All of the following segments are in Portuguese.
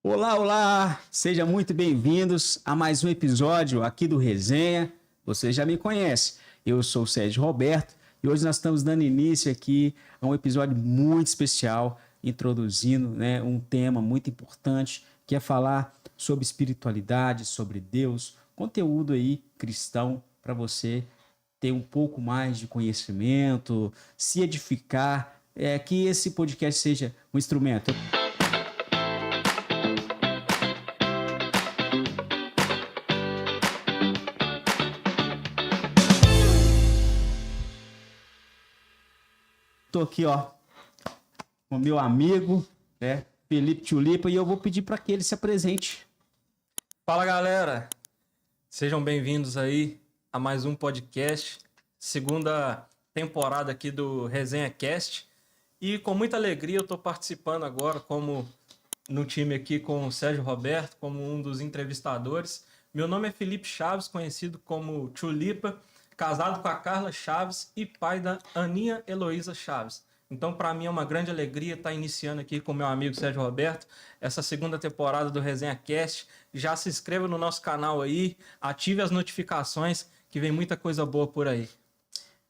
Olá, olá! Sejam muito bem-vindos a mais um episódio aqui do Resenha. Você já me conhece, eu sou o Sérgio Roberto e hoje nós estamos dando início aqui a um episódio muito especial, introduzindo, um tema muito importante, que é falar sobre espiritualidade, sobre Deus, conteúdo aí cristão para você ter um pouco mais de conhecimento, se edificar, que esse podcast seja um instrumento. Tô aqui, com o meu amigo, Felipe Tulipa, e eu vou pedir para que ele se apresente. Fala, galera! Sejam bem-vindos aí a mais um podcast, segunda temporada aqui do Resenha Cast. E com muita alegria eu tô participando agora como no time aqui com o Sérgio Roberto, como um dos entrevistadores. Meu nome é Felipe Chaves, conhecido como Tulipa, casado com a Carla Chaves e pai da Aninha Heloísa Chaves. Então, para mim é uma grande alegria estar iniciando aqui com meu amigo Sérgio Roberto essa segunda temporada do Resenha Cast. Já se inscreva no nosso canal aí, ative as notificações, que vem muita coisa boa por aí.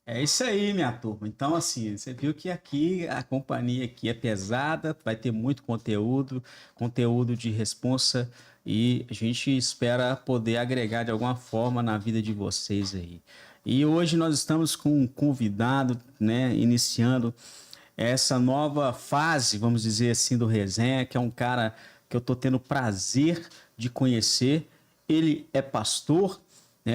É isso aí, minha turma. Então, assim, você viu que aqui a companhia aqui é pesada, vai ter muito conteúdo de responsa, e a gente espera poder agregar de alguma forma na vida de vocês aí. E hoje nós estamos com um convidado, iniciando essa nova fase, vamos dizer assim, do Resenha, que é um cara que eu tô tendo prazer de conhecer. Ele é pastor,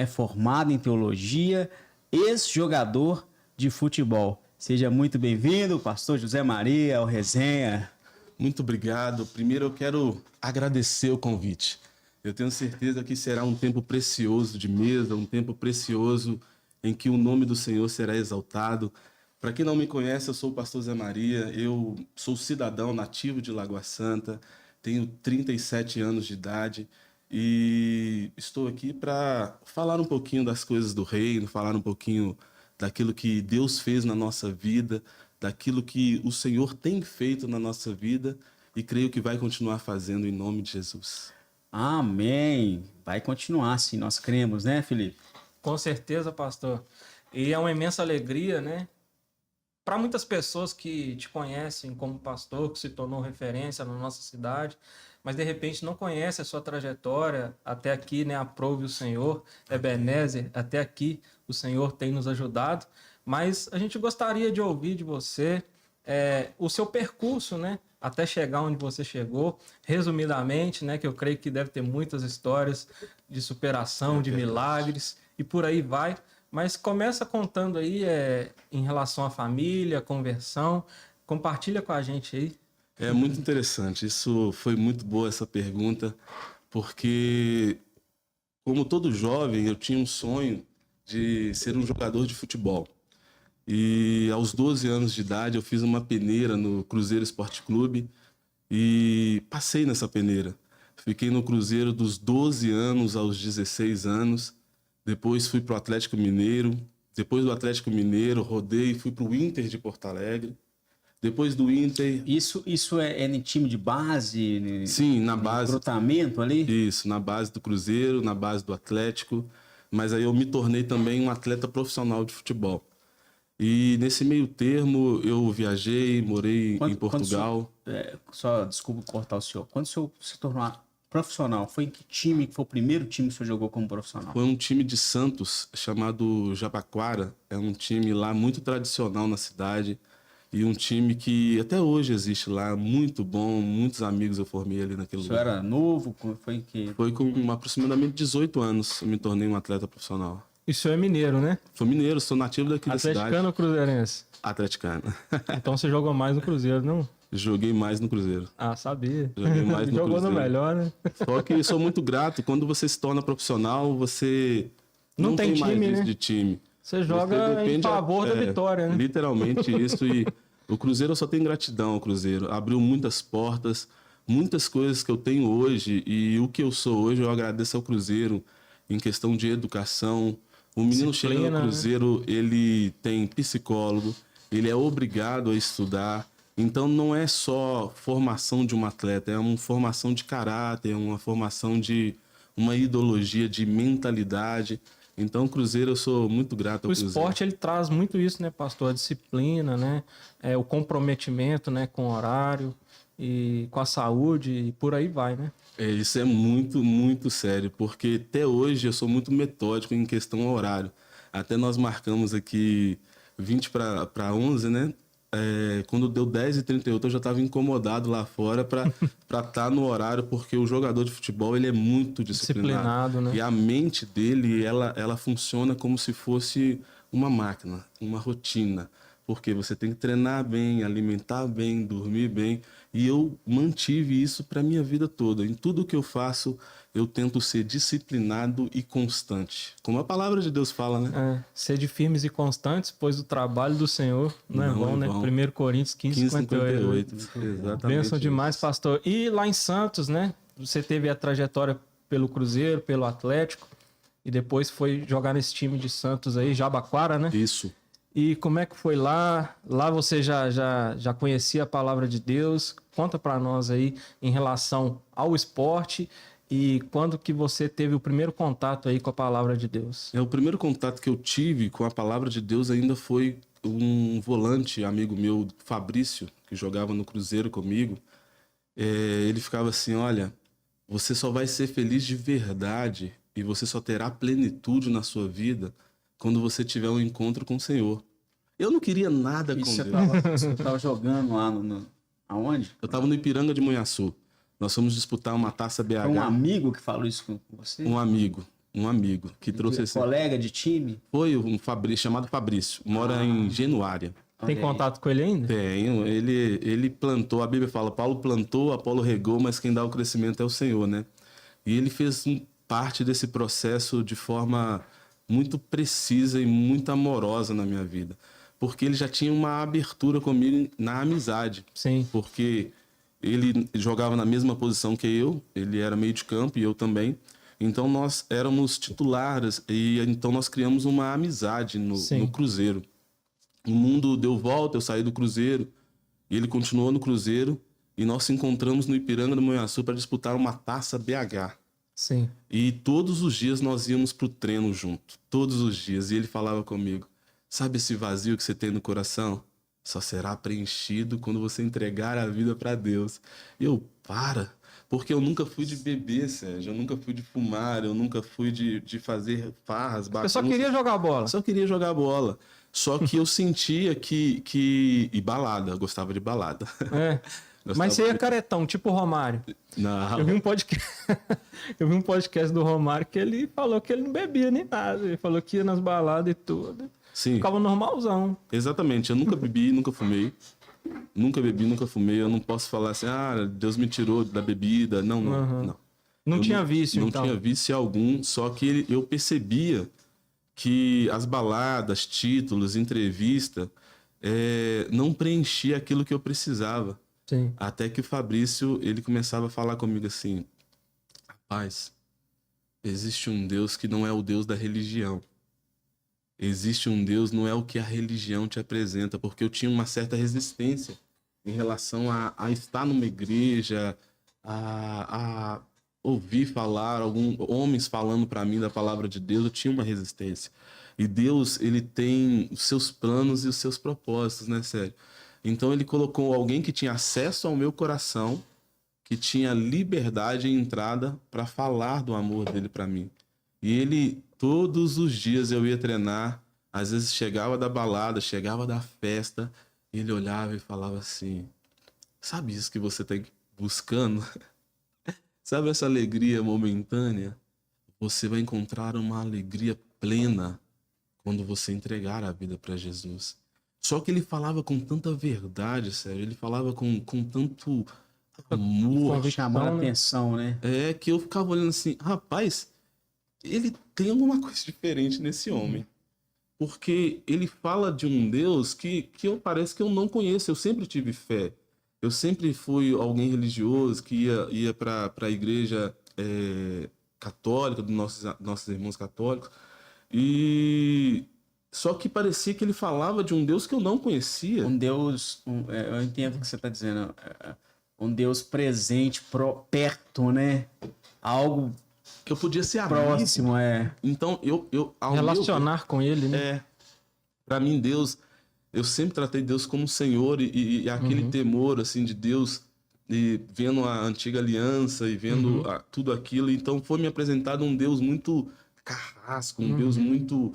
formado em teologia, ex-jogador de futebol. Seja muito bem-vindo, pastor José Maria, ao Resenha. Muito obrigado. Primeiro eu quero agradecer o convite. Eu tenho certeza que será um tempo precioso de mesa, um tempo precioso em que o nome do Senhor será exaltado. Para quem não me conhece, eu sou o pastor Zé Maria, eu sou cidadão nativo de Lagoa Santa, tenho 37 anos de idade e estou aqui para falar um pouquinho das coisas do reino, falar um pouquinho daquilo que Deus fez na nossa vida, daquilo que o Senhor tem feito na nossa vida e creio que vai continuar fazendo em nome de Jesus. Amém. Vai continuar, sim, nós cremos, né, Felipe? Com certeza, pastor. E é uma imensa alegria, né? Para muitas pessoas que te conhecem como pastor, que se tornou referência na nossa cidade, mas de repente não conhece a sua trajetória até aqui, né? Aprove o Senhor, Ebenezer, até aqui o Senhor tem nos ajudado. Mas a gente gostaria de ouvir de você o seu percurso, né? Até chegar onde você chegou, resumidamente, né? Que eu creio que deve ter muitas histórias de superação, de milagres e por aí vai. Mas começa contando aí em relação à família, conversão. Compartilha com a gente aí. É muito interessante. Isso foi muito boa essa pergunta, porque como todo jovem, eu tinha um sonho de ser um jogador de futebol. E aos 12 anos de idade eu fiz uma peneira no Cruzeiro Esporte Clube e passei nessa peneira. Fiquei no Cruzeiro dos 12 anos aos 16 anos. Depois fui para o Atlético Mineiro. Depois do Atlético Mineiro, rodei e fui para o Inter de Porto Alegre. Depois do Inter... Isso é em time de base? Sim, na base. Recrutamento ali? Isso, na base do Cruzeiro, na base do Atlético. Mas aí eu me tornei também um atleta profissional de futebol. E nesse meio termo eu viajei, morei em Portugal. Só desculpa cortar o senhor. Quando o senhor se tornou profissional, foi em que time, que foi o primeiro time que o senhor jogou como profissional? Foi um time de Santos chamado Jabaquara. É um time lá muito tradicional na cidade. E um time que até hoje existe lá, muito bom, muitos amigos eu formei ali naquele lugar. O senhor era novo? Foi em que... Foi com aproximadamente 18 anos eu me tornei um atleta profissional. E o senhor é mineiro, né? Sou mineiro, sou nativo daqui da cidade. Atleticano ou cruzeirense? Atleticano. Então você jogou mais no Cruzeiro, não? Joguei mais no Cruzeiro. Ah, sabia. Joguei mais no Jogou Cruzeiro. no melhor, né? Só que sou muito grato. Quando você se torna profissional, você não tem time, mais isso né? de time. Você joga em favor da vitória, né? Literalmente isso. E o Cruzeiro, eu só tenho gratidão ao Cruzeiro. Abriu muitas portas, muitas coisas que eu tenho hoje. E o que eu sou hoje, eu agradeço ao Cruzeiro em questão de educação. O menino chega no Cruzeiro, ele tem psicólogo, ele é obrigado a estudar. Então não é só formação de um atleta, é uma formação de caráter, é uma formação de uma ideologia, de mentalidade. Então o Cruzeiro, eu sou muito grato ao O Cruzeiro. esporte, ele traz muito isso, né, pastor? A disciplina, né? O comprometimento, né, com o horário e com a saúde e por aí vai, né? Isso é muito, muito sério, porque até hoje eu sou muito metódico em questão horário. Até nós marcamos aqui 20 para 11, né? Quando deu 10h38, eu já estava incomodado lá fora para estar no horário, porque o jogador de futebol ele é muito disciplinado. Né? E a mente dele, ela funciona como se fosse uma máquina, uma rotina. Porque você tem que treinar bem, alimentar bem, dormir bem. E eu mantive isso para minha vida toda. Em tudo que eu faço, eu tento ser disciplinado e constante. Como a palavra de Deus fala, né? Sede firmes e constantes, pois o trabalho do Senhor não é vão, né? 1 Coríntios 15:58. Exatamente. Bênção demais, pastor. E lá em Santos, né? Você teve a trajetória pelo Cruzeiro, pelo Atlético, e depois foi jogar nesse time de Santos aí, Jabaquara, né? Isso. E como é que foi lá? Lá você já conhecia a palavra de Deus? Conta para nós aí em relação ao esporte e quando que você teve o primeiro contato aí com a palavra de Deus? O primeiro contato que eu tive com a palavra de Deus ainda foi um volante, amigo meu, Fabrício, que jogava no Cruzeiro comigo. Ele ficava assim, olha, você só vai ser feliz de verdade e você só terá plenitude na sua vida quando você tiver um encontro com o Senhor. Eu não queria nada com Deus. Você estava jogando lá aonde? Eu estava no Ipiranga de Monhaçu. Nós fomos disputar uma Taça BH. Foi um amigo que falou isso com você? Um amigo que trouxe esse... Colega de time? Foi um Fabrício, chamado Fabrício. Mora em Genuária. Tem contato com ele ainda? Tenho. Ele plantou, a Bíblia fala, Paulo plantou, Apolo regou, mas quem dá o crescimento é o Senhor, né? E ele fez parte desse processo de forma muito precisa e muito amorosa na minha vida. Porque ele já tinha uma abertura comigo na amizade. Sim. Porque ele jogava na mesma posição que eu, ele era meio de campo e eu também. Então nós éramos titulares e então nós criamos uma amizade no Cruzeiro. O mundo deu volta, eu saí do Cruzeiro e ele continuou no Cruzeiro e nós se encontramos no Ipiranga do Monhaçu para disputar uma Taça BH. Sim. E todos os dias nós íamos pro treino junto, todos os dias. E ele falava comigo, sabe esse vazio que você tem no coração? Só será preenchido quando você entregar a vida para Deus. E eu, porque eu nunca fui de beber, Sérgio, eu nunca fui de fumar, eu nunca fui de fazer farras, bagunças. Eu só queria jogar bola. Só queria jogar bola. Só que eu sentia que... E balada, eu gostava de balada. Mas você é caretão, tipo o Romário. Não. Eu vi um podcast do Romário que ele falou que ele não bebia nem nada. Ele falou que ia nas baladas e tudo. Sim. Ficava normalzão. Exatamente. Eu nunca bebi, nunca fumei. Nunca bebi, nunca fumei. Eu não posso falar assim, Deus me tirou da bebida. Não. Não tinha vício, não então? Não tinha vício algum, só que eu percebia que as baladas, títulos, entrevista, não preenchia aquilo que eu precisava. Sim. Até que o Fabrício, ele começava a falar comigo assim, rapaz, existe um Deus que não é o Deus da religião. Existe um Deus, não é o que a religião te apresenta, porque eu tinha uma certa resistência em relação a estar numa igreja, a ouvir falar, homens falando para mim da palavra de Deus, eu tinha uma resistência. E Deus, ele tem os seus planos e os seus propósitos, né, Sérgio? Então ele colocou alguém que tinha acesso ao meu coração, que tinha liberdade e entrada para falar do amor dele para mim. E ele, todos os dias eu ia treinar, às vezes chegava da balada, chegava da festa, e ele olhava e falava assim, sabe isso que você está buscando? Sabe essa alegria momentânea? Você vai encontrar uma alegria plena quando você entregar a vida para Jesus. Só que ele falava com tanta verdade, sério. Ele falava com tanto amor. Chamando a atenção, né? Que eu ficava olhando assim, rapaz, ele tem alguma coisa diferente nesse homem. Porque ele fala de um Deus que parece que eu não conheço. Eu sempre tive fé. Eu sempre fui alguém religioso que ia para a igreja católica, dos nossos irmãos católicos. E Só que parecia que ele falava de um Deus que eu não conhecia. Um Deus, eu entendo o que você está dizendo, um Deus presente, perto, né? Algo Que eu podia ser amigo. próximo, Então, ao Relacionar com ele, né? Para mim, Deus, eu sempre tratei Deus como Senhor e aquele temor, assim, de Deus, e vendo a antiga aliança e vendo tudo aquilo. Então, foi me apresentado um Deus muito carrasco, um Deus muito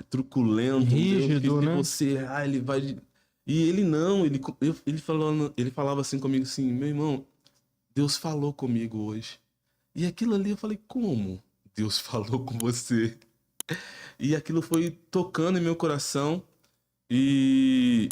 truculento, Rígido, um Deus que né? você, ele vai... E ele não, ele falava assim comigo, assim, meu irmão, Deus falou comigo hoje. E aquilo ali eu falei, como Deus falou com você? E aquilo foi tocando em meu coração e,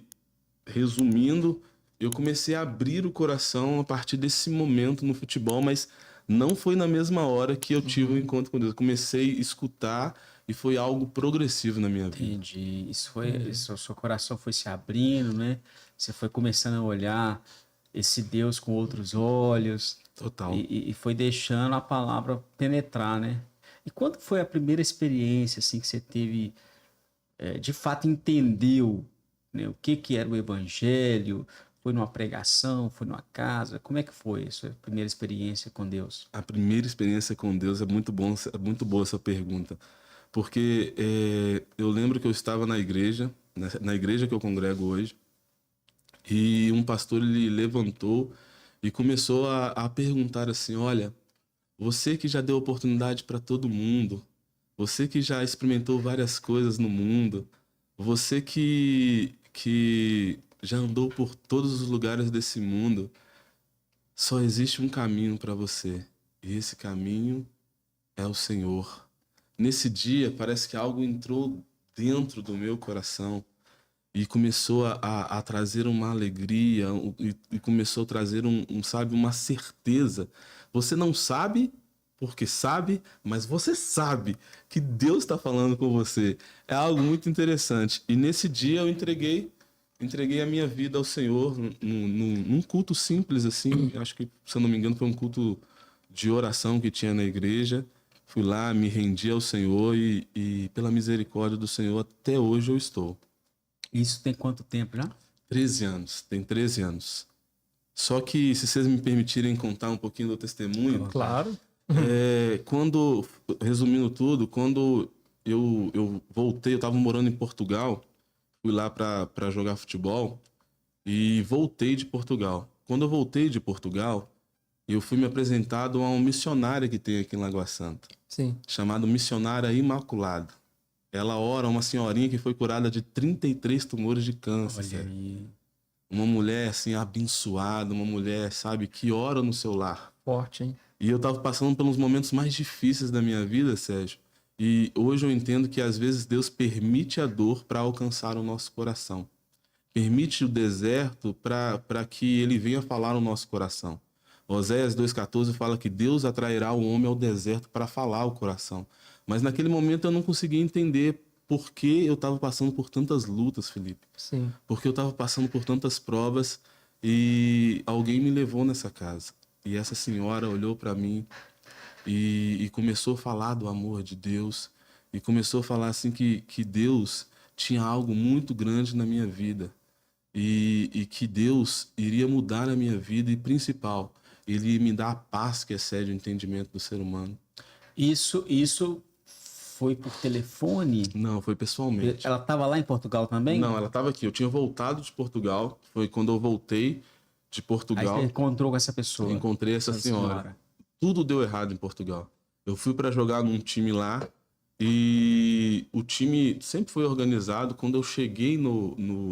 resumindo, eu comecei a abrir o coração a partir desse momento no futebol, mas não foi na mesma hora que eu tive o encontro com Deus. Eu comecei a escutar e foi algo progressivo na minha vida. entendi. O seu coração foi se abrindo, né? Você foi começando a olhar esse Deus com outros olhos Total. e foi deixando a palavra penetrar, né? E quando foi a primeira experiência assim que você teve, de fato entendeu, né, o que era o evangelho? Foi numa pregação, foi numa casa? Como é que foi a sua primeira experiência com Deus? A primeira experiência com Deus é muito boa essa pergunta. Porque eu lembro que eu estava na igreja, na igreja que eu congrego hoje, e um pastor ele levantou e começou a perguntar assim: olha, você que já deu oportunidade para todo mundo, você que já experimentou várias coisas no mundo, você que já andou por todos os lugares desse mundo, só existe um caminho para você. E esse caminho é o Senhor. Nesse dia, parece que algo entrou dentro do meu coração e começou a trazer uma alegria e começou a trazer sabe, uma certeza. Você não sabe porque sabe, mas você sabe que Deus está falando com você. É algo muito interessante. E nesse dia eu entreguei a minha vida ao Senhor num culto simples assim. Acho que, se eu não me engano, foi um culto de oração que tinha na igreja. Fui lá, me rendi ao Senhor e pela misericórdia do Senhor até hoje eu estou. Isso tem quanto tempo já? 13 anos, tem 13 anos. Só que, se vocês me permitirem contar um pouquinho do testemunho, Claro. resumindo tudo, quando eu voltei, eu estava morando em Portugal, fui lá para jogar futebol e voltei de Portugal. Quando eu voltei de Portugal, eu fui me apresentado a um missionário que tem aqui em Lagoa Santa, Sim. chamado Missionária Imaculada. Ela ora uma senhorinha que foi curada de 33 tumores de câncer. Olha Sabe? aí. Uma mulher, assim, abençoada, uma mulher, sabe, que ora no seu lar. Forte, hein? E eu tava passando pelos momentos mais difíceis da minha vida, Sérgio. E hoje eu entendo que, às vezes, Deus permite a dor para alcançar o nosso coração. Permite o deserto para que ele venha falar no nosso coração. Oséias 2,14 fala que Deus atrairá o homem ao deserto para falar ao coração. Mas naquele momento eu não conseguia entender por que eu estava passando por tantas lutas, Felipe. Sim. Porque eu estava passando por tantas provas e alguém me levou nessa casa. E essa senhora olhou para mim e começou a falar do amor de Deus. E começou a falar assim que Deus tinha algo muito grande na minha vida. E que Deus iria mudar a minha vida e, principal, Ele ia me dar a paz que excede o entendimento do ser humano. Isso foi por telefone? Não, foi pessoalmente. Ela estava lá em Portugal também? Não, ela estava aqui. Eu tinha voltado de Portugal. Foi quando eu voltei de Aí Portugal. você encontrou com essa pessoa? Encontrei essa senhora. Tudo deu errado em Portugal. Eu fui para jogar num time lá e o time sempre foi organizado. Quando eu cheguei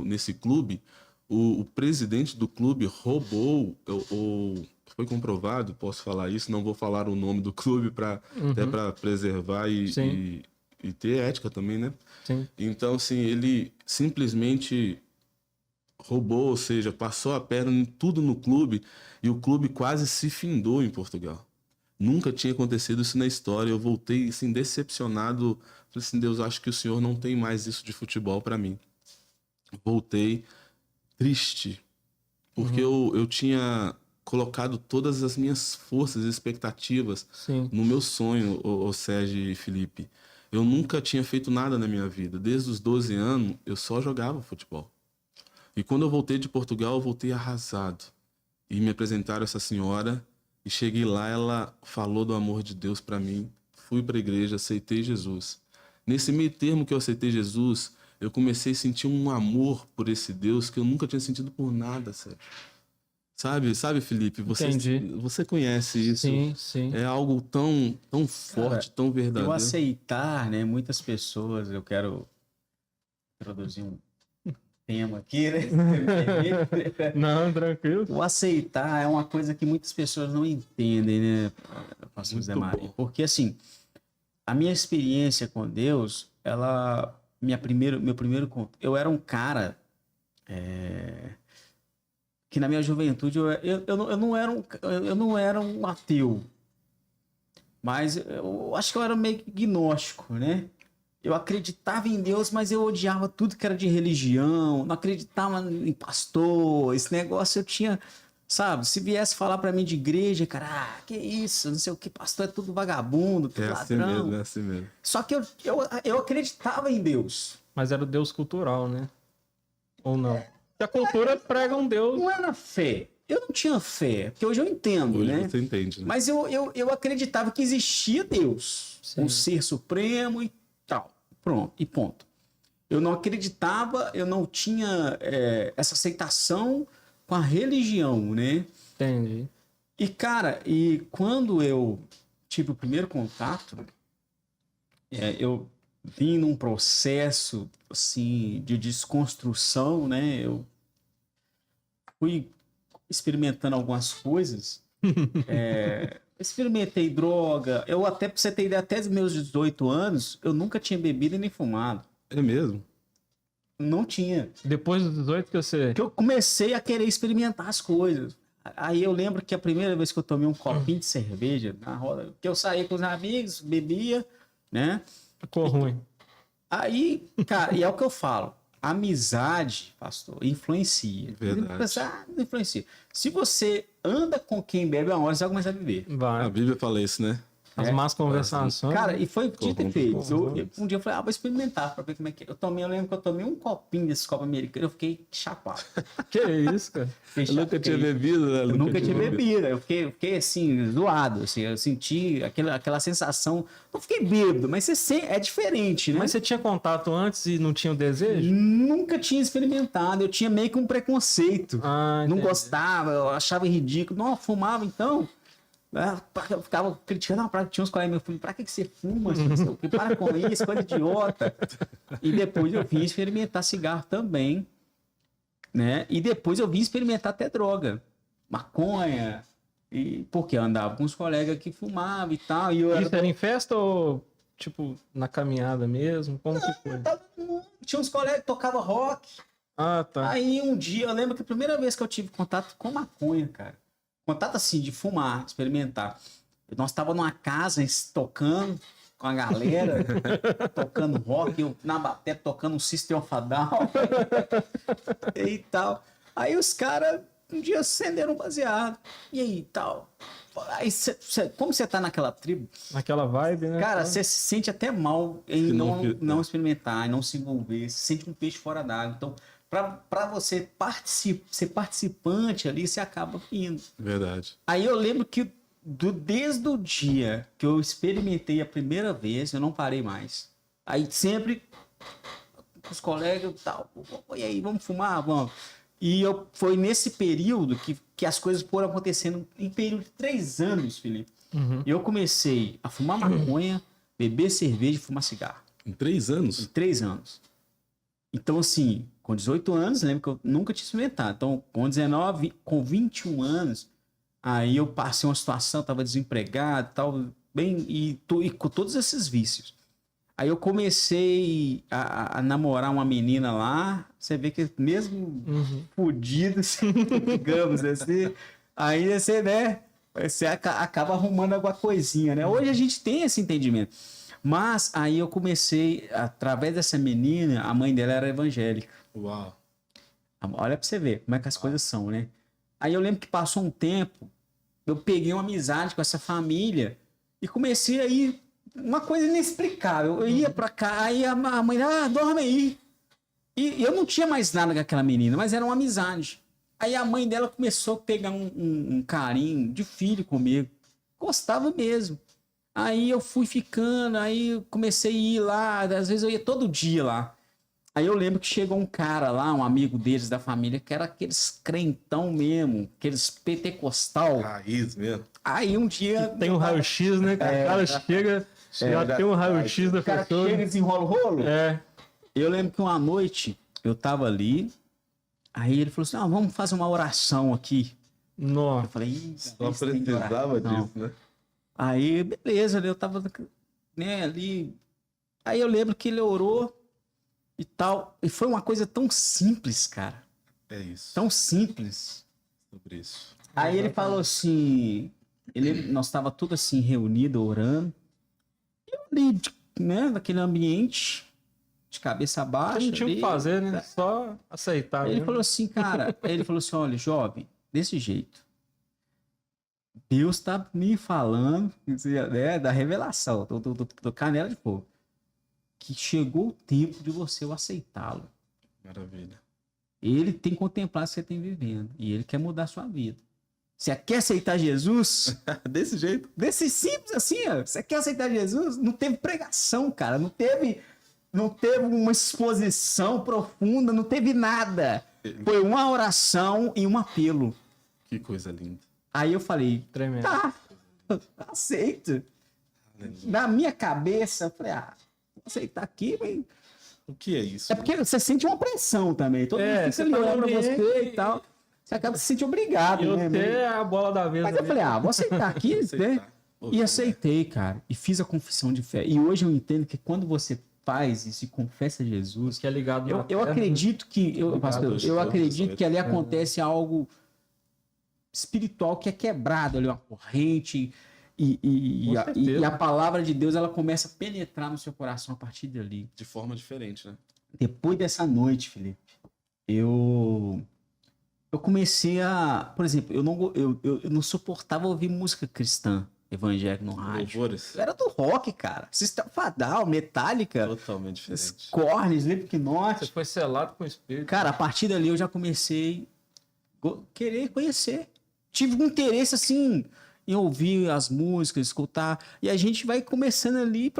nesse clube, o presidente do clube roubou, foi comprovado, posso falar isso, não vou falar o nome do clube até para preservar e ter ética também, né? Sim. Então, assim, ele simplesmente roubou, ou seja, passou a perna em tudo no clube e o clube quase se findou em Portugal. Nunca tinha acontecido isso na história. Eu voltei assim decepcionado. Falei assim: Deus, acho que o Senhor não tem mais isso de futebol para mim. Voltei triste, porque eu tinha colocado todas as minhas forças e expectativas Sim. no meu sonho, o Sérgio e Felipe. Eu nunca tinha feito nada na minha vida. Desde os 12 anos, eu só jogava futebol. E quando eu voltei de Portugal, eu voltei arrasado. E me apresentaram essa senhora, e cheguei lá, ela falou do amor de Deus para mim. Fui para a igreja, aceitei Jesus. Nesse meio termo que eu aceitei Jesus, eu comecei a sentir um amor por esse Deus que eu nunca tinha sentido por nada, sério. Sabe, Felipe? Entendi. Você conhece isso. Sim, sim. É algo tão forte, tão Eu verdadeiro. aceitar, né? Muitas pessoas, eu quero introduzir um tema aqui, né? Não, tranquilo. O aceitar é uma coisa que muitas pessoas não entendem, né, pastor Zé Muito Maria? bom. Porque, assim, a minha experiência com Deus, meu primeiro contato, eu era um cara que na minha juventude eu não era um ateu, mas eu acho que eu era meio gnóstico, né? Eu acreditava em Deus, mas eu odiava tudo que era de religião, não acreditava em pastor, esse negócio eu tinha, sabe? Se viesse falar pra mim de igreja, cara, que isso, não sei o que, pastor é tudo vagabundo, tudo É assim ladrão. mesmo, é assim mesmo. Só que eu acreditava em Deus. Mas era o Deus cultural, né? Ou não? Porque a cultura prega um Deus. Não era fé. Eu não tinha fé, porque hoje eu entendo, Hoje né? você entende, né? Mas eu acreditava que existia Deus, Sim. um ser supremo e tal. Pronto, e ponto. Eu não acreditava, eu não tinha essa aceitação com a religião, né? Entendi. E, cara, quando eu tive o primeiro contato, eu vim num processo, assim, de desconstrução, né? Eu fui experimentando algumas coisas. Experimentei droga. Eu até, pra você ter ideia, até os meus 18 anos, eu nunca tinha bebido e nem fumado. É mesmo? Não tinha. Depois dos 18 que você. Porque eu comecei a querer experimentar as coisas. Aí eu lembro que a primeira vez que eu tomei um copinho de cerveja na roda, que eu saía com os amigos, bebia, né? Ficou ruim. Aí, cara, e é o que eu falo. Amizade, pastor, influencia. Verdade. Não influencia. Se você anda com quem bebe uma hora, você vai começar a beber. A Vai. Bíblia fala isso, né? As más conversações. Cara, e foi dito e Corrompe, feito. corrompe. Um dia eu falei, vou experimentar pra ver como é que é. Eu lembro que eu tomei um copinho desses copos americanos, eu fiquei chapado. Que isso, cara? Eu nunca tinha bebido, né? Eu nunca tinha bebido. Eu fiquei assim, zoado. Assim, eu senti aquela sensação. Não fiquei bêbado, mas é diferente, né? Mas você tinha contato antes e não tinha o desejo? Nunca tinha experimentado. Eu tinha meio que um preconceito. Ah, Não entendi. gostava, eu achava ridículo. Não, fumava então. Eu ficava criticando, tinha uns colegas meus, falei, pra que você fuma? Para com isso, coisa idiota. E depois eu vim experimentar cigarro também, né? E depois eu vim experimentar até droga, maconha, porque eu andava com uns colegas que fumavam e tal. E eu Isso era em festa ou, tipo, na caminhada mesmo? Como que foi? tinha uns colegas que tocavam rock. Ah, tá. Aí um dia, eu lembro que a primeira vez que eu tive contato com maconha, cara, contato assim, de fumar, experimentar. Nós estávamos numa casa tocando com a galera, tocando rock, eu na bateria tocando um System of a Down e tal. Aí os caras um dia acenderam um baseado. E aí, tal. Aí, como você tá naquela tribo, Naquela vibe, né? cara, você se sente até mal em Se não- não experimentar, em não se envolver. Você se sente um peixe fora d'água. Então, para você ser participante ali, você acaba indo. Verdade. Aí eu lembro que desde o dia que eu experimentei a primeira vez, eu não parei mais. Aí sempre com os colegas e tal, e aí, vamos fumar? Vamos. E foi nesse período que as coisas foram acontecendo, em período de 3 anos, Felipe. Uhum. Eu comecei a fumar maconha, beber cerveja e fumar cigarro. Em 3 Em anos? 3 anos. Então, assim, com 18 anos, lembro que eu nunca tinha experimentado. Então, com 19, com 21 anos, aí eu passei uma situação, estava desempregado, tal, e com todos esses vícios. Aí eu comecei a namorar uma menina lá, você vê que mesmo fudido, assim, digamos assim, aí você, né, você acaba arrumando alguma coisinha, né? Hoje a gente tem esse entendimento. Mas aí eu comecei, através dessa menina, a mãe dela era evangélica. Uau. Olha pra você ver como é que as coisas são, né? Aí eu lembro que passou um tempo, eu peguei uma amizade com essa família e comecei a ir uma coisa inexplicável. Eu ia pra cá, aí a mãe, dorme aí. E eu não tinha mais nada com aquela menina, mas era uma amizade. Aí a mãe dela começou a pegar um carinho de filho comigo. Gostava mesmo. Aí eu fui ficando, aí eu comecei a ir lá, às vezes eu ia todo dia lá. Aí eu lembro que chegou um cara lá, um amigo deles da família, que era aqueles crentão mesmo, aqueles pentecostal. Raiz mesmo. Aí um dia... Tem um raio-x, né? O cara chega, já tem um raio-x da O cara pessoa. chega e desenrola o rolo. É. Eu lembro que uma noite eu tava ali, aí ele falou assim, vamos fazer uma oração aqui. Nossa. Eu falei, ih, Só esse tem precisava oração. disso, né? Aí, beleza, eu tava, né, ali. Aí eu lembro que ele orou e tal. E foi uma coisa tão simples, cara. É isso. Tão simples. Sobre isso. Aí ele falou assim, nós tava tudo assim, reunido, orando. E eu ali, né, naquele ambiente, de cabeça baixa. Não tinha o que ali. fazer, né? Só aceitar Ele mesmo. falou assim, cara, ele falou assim, olha, jovem, desse jeito. Deus tá me falando, né, da revelação, do Canela de Fogo, que chegou o tempo de você o aceitá-lo. Maravilha. Ele tem contemplado o que você tem vivendo e ele quer mudar a sua vida. Você quer aceitar Jesus? Desse jeito. Desse simples assim, ó. Você quer aceitar Jesus? Não teve pregação, cara. Não teve uma exposição profunda, não teve nada. Foi uma oração e um apelo. Que coisa linda. Aí eu falei, Tremendo. tá, aceito. Na minha cabeça, eu falei, vou aceitar aqui, mas... O que é isso? É porque você sente uma pressão também. Todo mundo fica você ali tá olhando pra no você ambiente e tal. Você acaba se sentindo obrigado, E né? você é a bola da vez. Mas eu falei, vou aceitar aqui, né? Aceitar. E aceitei, cara. E fiz a confissão de fé. E hoje eu entendo que quando você faz isso e confessa Jesus, que é ligado na eu terra, acredito que, pastor, Deus, eu Deus, acredito Deus. que ali acontece algo espiritual que é quebrado ali, uma corrente, e Com certeza. a palavra de Deus ela começa a penetrar no seu coração a partir dali. De forma diferente, né? Depois dessa noite, Felipe, eu comecei a, por exemplo, eu não suportava ouvir música cristã, evangélica no rádio. Louvores. Eu era do rock, cara. System of a Down, Metallica, Totalmente diferente. Korn, Você Slipknot. foi selado com o Espírito. Cara, a partir dali eu já comecei a querer conhecer. Tive um interesse, assim, em ouvir as músicas, escutar. E a gente vai começando ali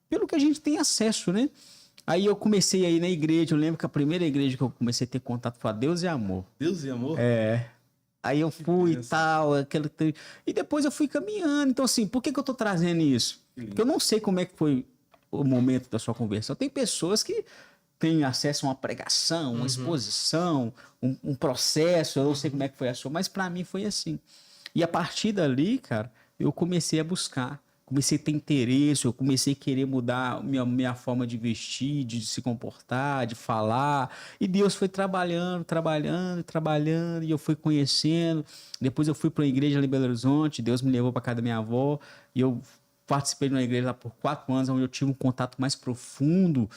pelo que a gente tem acesso, né? Aí eu comecei a ir na igreja. Eu lembro que a primeira igreja que eu comecei a ter contato foi a Deus e Amor. Deus e amor? É. Aí eu fui e benção. tal, e depois eu fui caminhando. Então, assim, por que eu tô trazendo isso? Porque eu não sei como é que foi o momento da sua conversão. Tem pessoas que têm acesso a uma pregação, uma exposição, um processo, eu não sei como é que foi a sua, mas para mim foi assim. E a partir dali, cara, eu comecei a buscar, comecei a ter interesse, eu comecei a querer mudar minha forma de vestir, de se comportar, de falar. E Deus foi trabalhando, e eu fui conhecendo. Depois eu fui para uma igreja ali em Belo Horizonte, Deus me levou para casa da minha avó, e eu participei de uma igreja lá por 4 anos, onde eu tive um contato mais profundo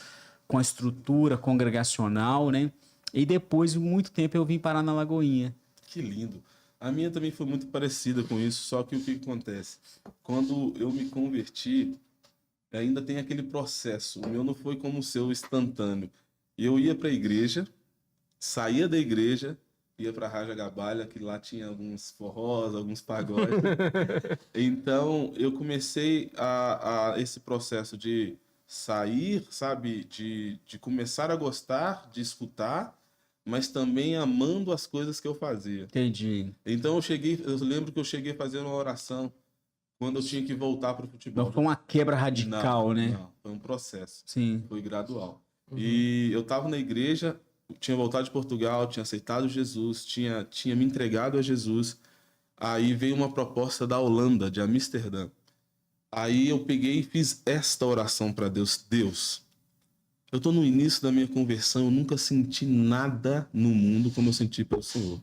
com a estrutura congregacional, né? E depois de muito tempo eu vim parar na Lagoinha. Que lindo. A minha também foi muito parecida com isso, só que o que acontece? Quando eu me converti, ainda tem aquele processo. O meu não foi como o seu, instantâneo. Eu ia para a igreja, saía da igreja, ia para a Raja Gabalha, que lá tinha alguns forrós, alguns pagodes. Então, eu comecei a esse processo de sair, sabe, de começar a gostar, de escutar, mas também amando as coisas que eu fazia. Entendi. Então eu lembro que eu cheguei a fazer uma oração quando eu tinha que voltar para o futebol. Não foi uma quebra radical, né? Não, foi um processo, Sim. foi gradual. E eu estava na igreja, tinha voltado de Portugal, tinha aceitado Jesus, tinha me entregado a Jesus. Aí veio uma proposta da Holanda, de Amsterdã. Aí eu peguei e fiz esta oração para Deus. Deus, eu estou no início da minha conversão, eu nunca senti nada no mundo como eu senti pelo Senhor.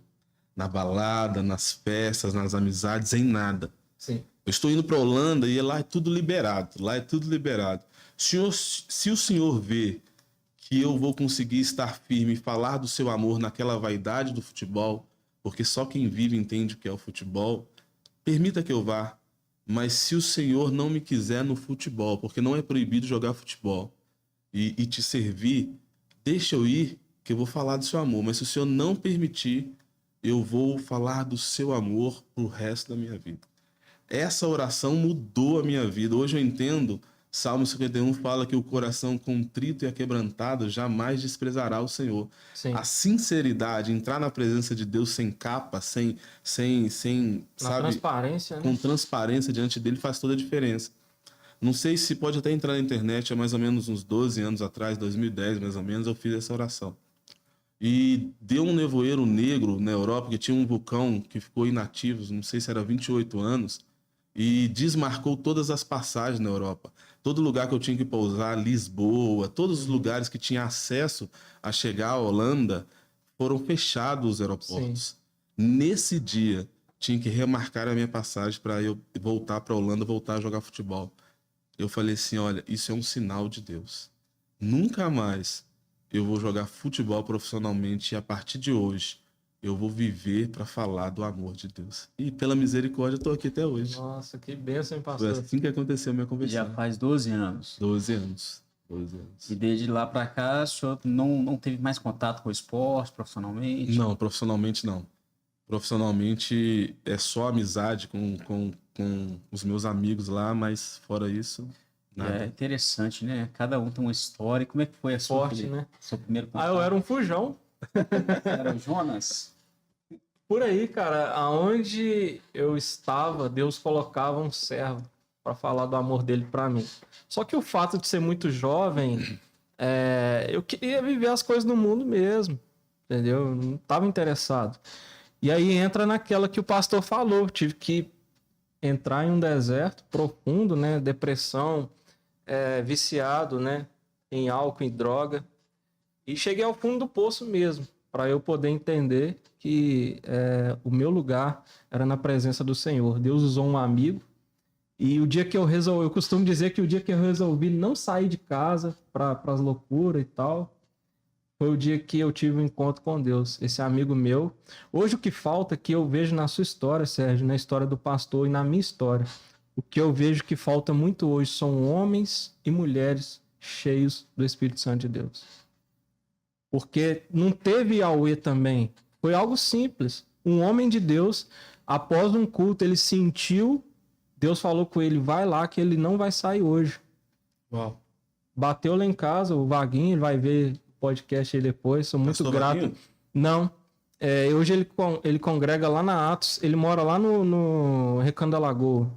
Na balada, nas festas, nas amizades, em nada. Sim. Eu estou indo para a Holanda e lá é tudo liberado. Lá é tudo liberado. Se o Senhor vê que eu vou conseguir estar firme e falar do seu amor naquela vaidade do futebol, porque só quem vive entende o que é o futebol, permita que eu vá. mas se o Senhor não me quiser no futebol, porque não é proibido jogar futebol, e te servir, deixa eu ir, que eu vou falar do seu amor. Mas se o Senhor não permitir, eu vou falar do seu amor pro resto da minha vida. Essa oração mudou a minha vida. Hoje eu entendo, Salmo 51 fala que o coração contrito e aquebrantado jamais desprezará o Senhor. Sim. A sinceridade, entrar na presença de Deus sem capa, sem Na sabe, transparência, né? com transparência diante dele, faz toda a diferença. Não sei se pode até entrar na internet, há mais ou menos uns 12 anos atrás, 2010 mais ou menos, eu fiz essa oração. E deu um nevoeiro negro na Europa, que tinha um vulcão que ficou inativo, não sei se era 28 anos, e desmarcou todas as passagens na Europa. Todo lugar que eu tinha que pousar, Lisboa, todos os lugares que tinha acesso a chegar à Holanda, foram fechados os aeroportos. Nesse dia, tinha que remarcar a minha passagem para eu voltar para a Holanda, voltar a jogar futebol. Eu falei assim, olha, isso é um sinal de Deus. Nunca mais eu vou jogar futebol profissionalmente e a partir de hoje eu vou viver para falar do amor de Deus. E pela misericórdia eu tô aqui até hoje. Nossa, que bênção, hein, Foi pastor? assim que aconteceu a minha conversão. Já faz 12 anos. 12 anos. 12 anos. E desde lá para cá, o senhor não teve mais contato com o esporte profissionalmente? Não, profissionalmente não. Profissionalmente é só amizade com os meus amigos lá, mas fora isso, nada. É interessante, né? Cada um tem uma história. Como é que foi a sua Forte, né? seu primeiro Ah, contato? eu era um fujão. Era o Jonas? Por aí, cara, aonde eu estava, Deus colocava um servo para falar do amor dele para mim. Só que o fato de ser muito jovem, eu queria viver as coisas do mundo mesmo, entendeu? Eu não estava interessado. E aí entra naquela que o pastor falou, tive que entrar em um deserto profundo, né? Depressão, viciado, né? Em álcool e droga. E cheguei ao fundo do poço mesmo, para eu poder entender que o meu lugar era na presença do Senhor. Deus usou um amigo. E o dia que eu resolvi, eu costumo dizer que o dia que eu resolvi não sair de casa para as loucuras e tal, foi o dia que eu tive um encontro com Deus, esse amigo meu. Hoje o que falta, que eu vejo na sua história, Sérgio, na história do pastor e na minha história, o que eu vejo que falta muito hoje são homens e mulheres cheios do Espírito Santo de Deus. Porque não teve auê também, foi algo simples. Um homem de Deus, após um culto, ele sentiu, Deus falou com ele, vai lá que ele não vai sair hoje. Uau. Bateu lá em casa, o Vaguinho, ele vai ver podcast aí depois, sou muito Pastor grato. Vaguinho? Não, hoje ele congrega lá na Atos, ele mora lá no Recanto da Lagoa,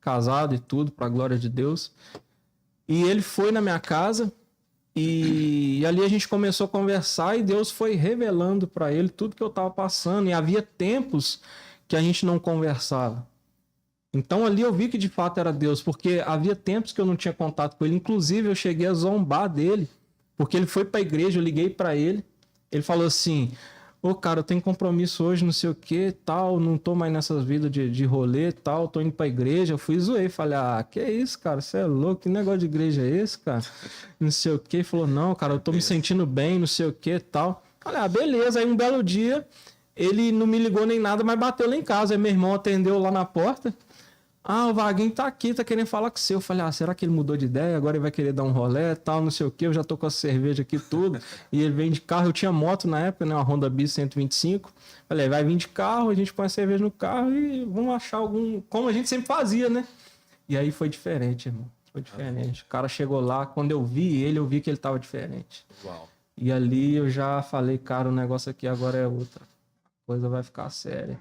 casado e tudo, pra glória de Deus. E ele foi na minha casa e ali a gente começou a conversar e Deus foi revelando para ele tudo que eu tava passando. E havia tempos que a gente não conversava. Então ali eu vi que de fato era Deus, porque havia tempos que eu não tinha contato com ele. Inclusive eu cheguei a zombar dele, porque ele foi pra igreja, eu liguei pra ele. Ele falou assim, cara, eu tenho compromisso hoje, não sei o que, tal, não tô mais nessas vidas de rolê, tal, tô indo pra igreja. Eu fui e zoei, falei, que isso, cara, você é louco, que negócio de igreja é esse, cara? Não sei o que. Ele falou, não, cara, eu tô me sentindo bem, não sei o que, tal. Falei, beleza. Aí um belo dia, ele não me ligou nem nada, mas bateu lá em casa. Aí meu irmão atendeu lá na porta. O Vaguinho tá aqui, tá querendo falar com você. Eu falei, será que ele mudou de ideia? Agora ele vai querer dar um rolê, tal, não sei o que. Eu já tô com a cerveja aqui tudo. E ele vem de carro. Eu tinha moto na época, né? Uma Honda Bis 125. Falei, vai vir de carro, a gente põe a cerveja no carro e vamos achar algum... Como a gente sempre fazia, né? E aí foi diferente, irmão. Foi diferente. O cara chegou lá, quando eu vi ele, eu vi que ele tava diferente. Uau. E ali eu já falei, cara, o negócio aqui agora é outra. A coisa vai ficar séria.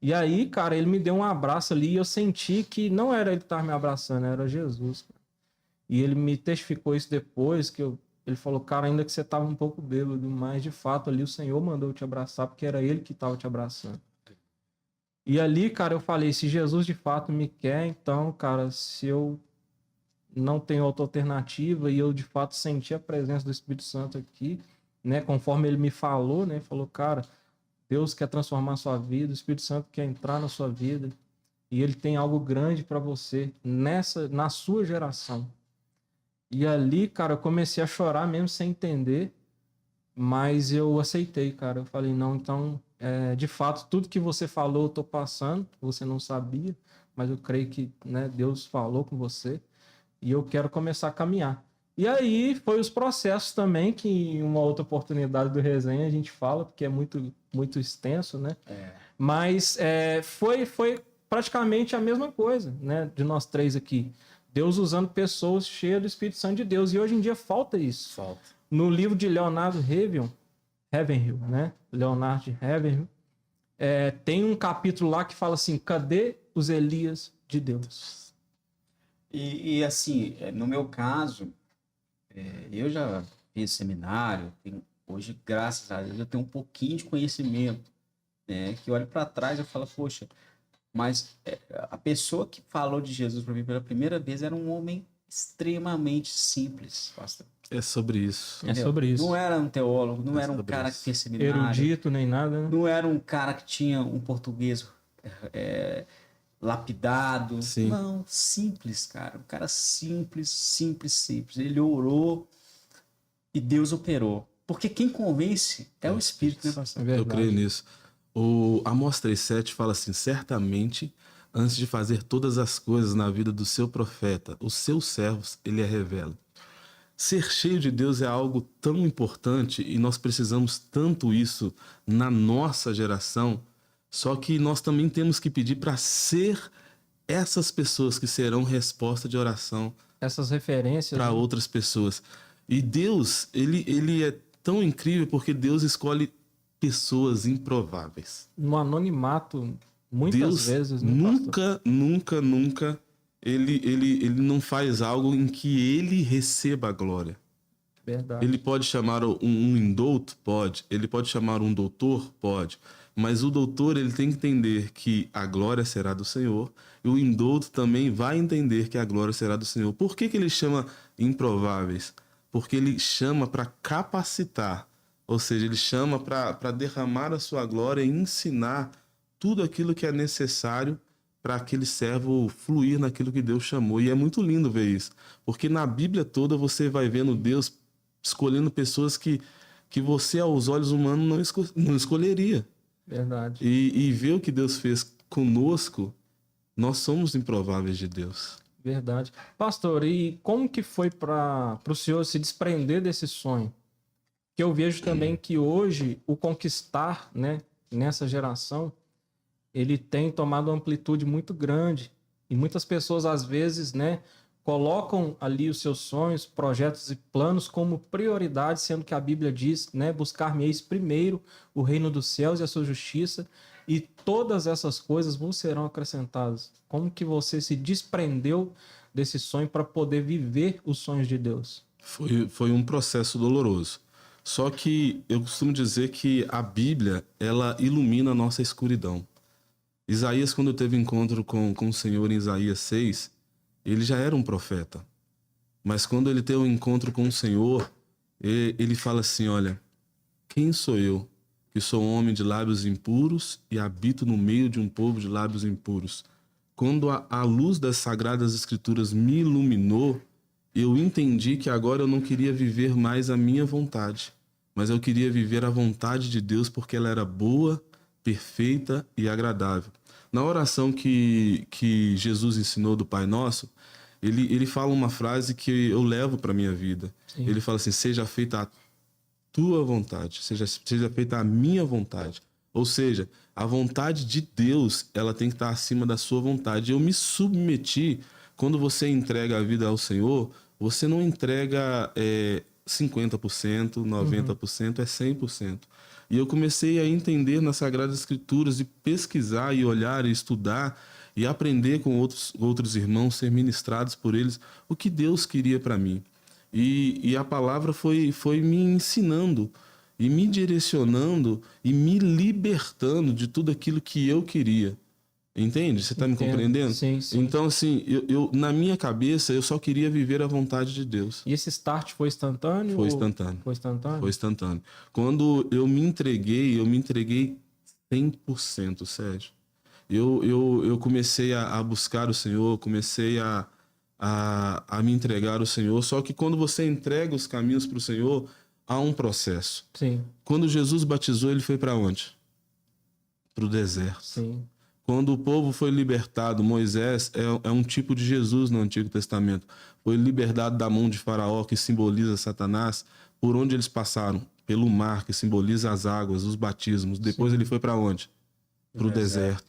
E aí, cara, ele me deu um abraço ali e eu senti que não era ele que estava me abraçando, era Jesus. Cara. E ele me testificou isso depois, ele falou, cara, ainda que você estava um pouco bêbado, mas de fato ali o Senhor mandou eu te abraçar, porque era ele que estava te abraçando. E ali, cara, eu falei, se Jesus de fato me quer, então, cara, se eu não tenho outra alternativa e eu de fato senti a presença do Espírito Santo aqui, né, conforme ele me falou, né, falou, cara... Deus quer transformar a sua vida, o Espírito Santo quer entrar na sua vida e ele tem algo grande para você na sua geração. E ali, cara, eu comecei a chorar mesmo sem entender, mas eu aceitei, cara. Eu falei, não, então, de fato, tudo que você falou eu tô passando, você não sabia, mas eu creio que, né, Deus falou com você e eu quero começar a caminhar. E aí foi os processos também, que em uma outra oportunidade do resenha a gente fala, porque é muito, muito extenso, né? Mas foi praticamente a mesma coisa, né, de nós três aqui. Deus usando pessoas cheias do Espírito Santo de Deus. E hoje em dia falta isso. Falta. No livro de Leonardo Ravenhill, né? Leonard Ravenhill, tem um capítulo lá que fala assim: cadê os Elias de Deus? E assim, no meu caso, eu já fiz seminário, hoje, graças a Deus, eu tenho um pouquinho de conhecimento, né? Que eu olho para trás e falo, poxa, mas a pessoa que falou de Jesus para mim pela primeira vez era um homem extremamente simples, pastor. É sobre isso. É sobre isso. Não era um teólogo, não era um sobre cara isso. que fez seminário. Erudito nem nada, né? Não era um cara que tinha um português lapidado. Sim. Não, simples, cara. Um cara simples, simples, simples. Ele orou e Deus operou. Porque quem convence é o Espírito, né, pastor? Eu creio nisso. O Amós 3,7 fala assim: certamente, antes de fazer todas as coisas na vida do seu profeta, os seus servos, ele a revela. Ser cheio de Deus é algo tão importante e nós precisamos tanto isso na nossa geração, só que nós também temos que pedir para ser essas pessoas que serão resposta de oração Essas referências. para outras pessoas. E Deus, ele é tão incrível porque Deus escolhe pessoas improváveis. No anonimato, muitas Deus vezes, né, pastor? nunca ele não faz algo em que ele receba a glória. Verdade. Ele pode chamar um indouto? Pode. Ele pode chamar um doutor? Pode. Mas o doutor, ele tem que entender que a glória será do Senhor, e o indouto também vai entender que a glória será do Senhor. Por que ele chama improváveis? Porque ele chama para capacitar, ou seja, ele chama para derramar a sua glória e ensinar tudo aquilo que é necessário para aquele servo fluir naquilo que Deus chamou. E é muito lindo ver isso, porque na Bíblia toda você vai vendo Deus escolhendo pessoas que você, aos olhos humanos, não escolheria. Verdade. E ver o que Deus fez conosco, nós somos improváveis de Deus. Verdade. Pastor, e como que foi para o senhor se desprender desse sonho? Que eu vejo também que hoje o conquistar, né, nessa geração, ele tem tomado uma amplitude muito grande. E muitas pessoas, às vezes, né, colocam ali os seus sonhos, projetos e planos como prioridade, sendo que a Bíblia diz, né, buscar-me-eis primeiro o reino dos céus e a sua justiça, e todas essas coisas vos serão acrescentadas. Como que você se desprendeu desse sonho para poder viver os sonhos de Deus? Foi um processo doloroso. Só que eu costumo dizer que a Bíblia, ela ilumina a nossa escuridão. Isaías, quando teve encontro com o Senhor em Isaías 6, ele já era um profeta. Mas quando ele teve um encontro com o Senhor, ele fala assim: olha, quem sou eu, que sou um homem de lábios impuros e habito no meio de um povo de lábios impuros? Quando a luz das Sagradas Escrituras me iluminou, eu entendi que agora eu não queria viver mais a minha vontade, mas eu queria viver a vontade de Deus, porque ela era boa, perfeita e agradável. Na oração que Jesus ensinou do Pai Nosso, ele fala uma frase que eu levo para a minha vida. Sim. Ele fala assim: seja feita a tua vontade, seja feita a minha vontade. Ou seja, a vontade de Deus, ela tem que estar acima da sua vontade. Eu me submeti. Quando você entrega a vida ao Senhor, você não entrega 50%, 90%, é 100%. E eu comecei a entender nas Sagradas Escrituras, e pesquisar, e olhar, e estudar, e aprender com outros irmãos, ser ministrados por eles, o que Deus queria para mim. E a palavra foi me ensinando, e me direcionando, e me libertando de tudo aquilo que eu queria. Entende? Você está me compreendendo? Sim, sim. Então, assim, eu na minha cabeça, eu só queria viver a vontade de Deus. E esse start foi instantâneo? Foi instantâneo. Foi instantâneo? Foi instantâneo. Quando eu me entreguei 100%, Sérgio. Eu comecei a buscar o Senhor, comecei a me entregar ao Senhor. Só que quando você entrega os caminhos para o Senhor, há um processo. Sim. Quando Jesus batizou, ele foi para onde? Para o deserto. Sim. Quando o povo foi libertado, Moisés é um tipo de Jesus no Antigo Testamento. Foi libertado da mão de Faraó, que simboliza Satanás. Por onde eles passaram? Pelo mar, que simboliza as águas, os batismos. Depois ele foi para onde? Para o deserto.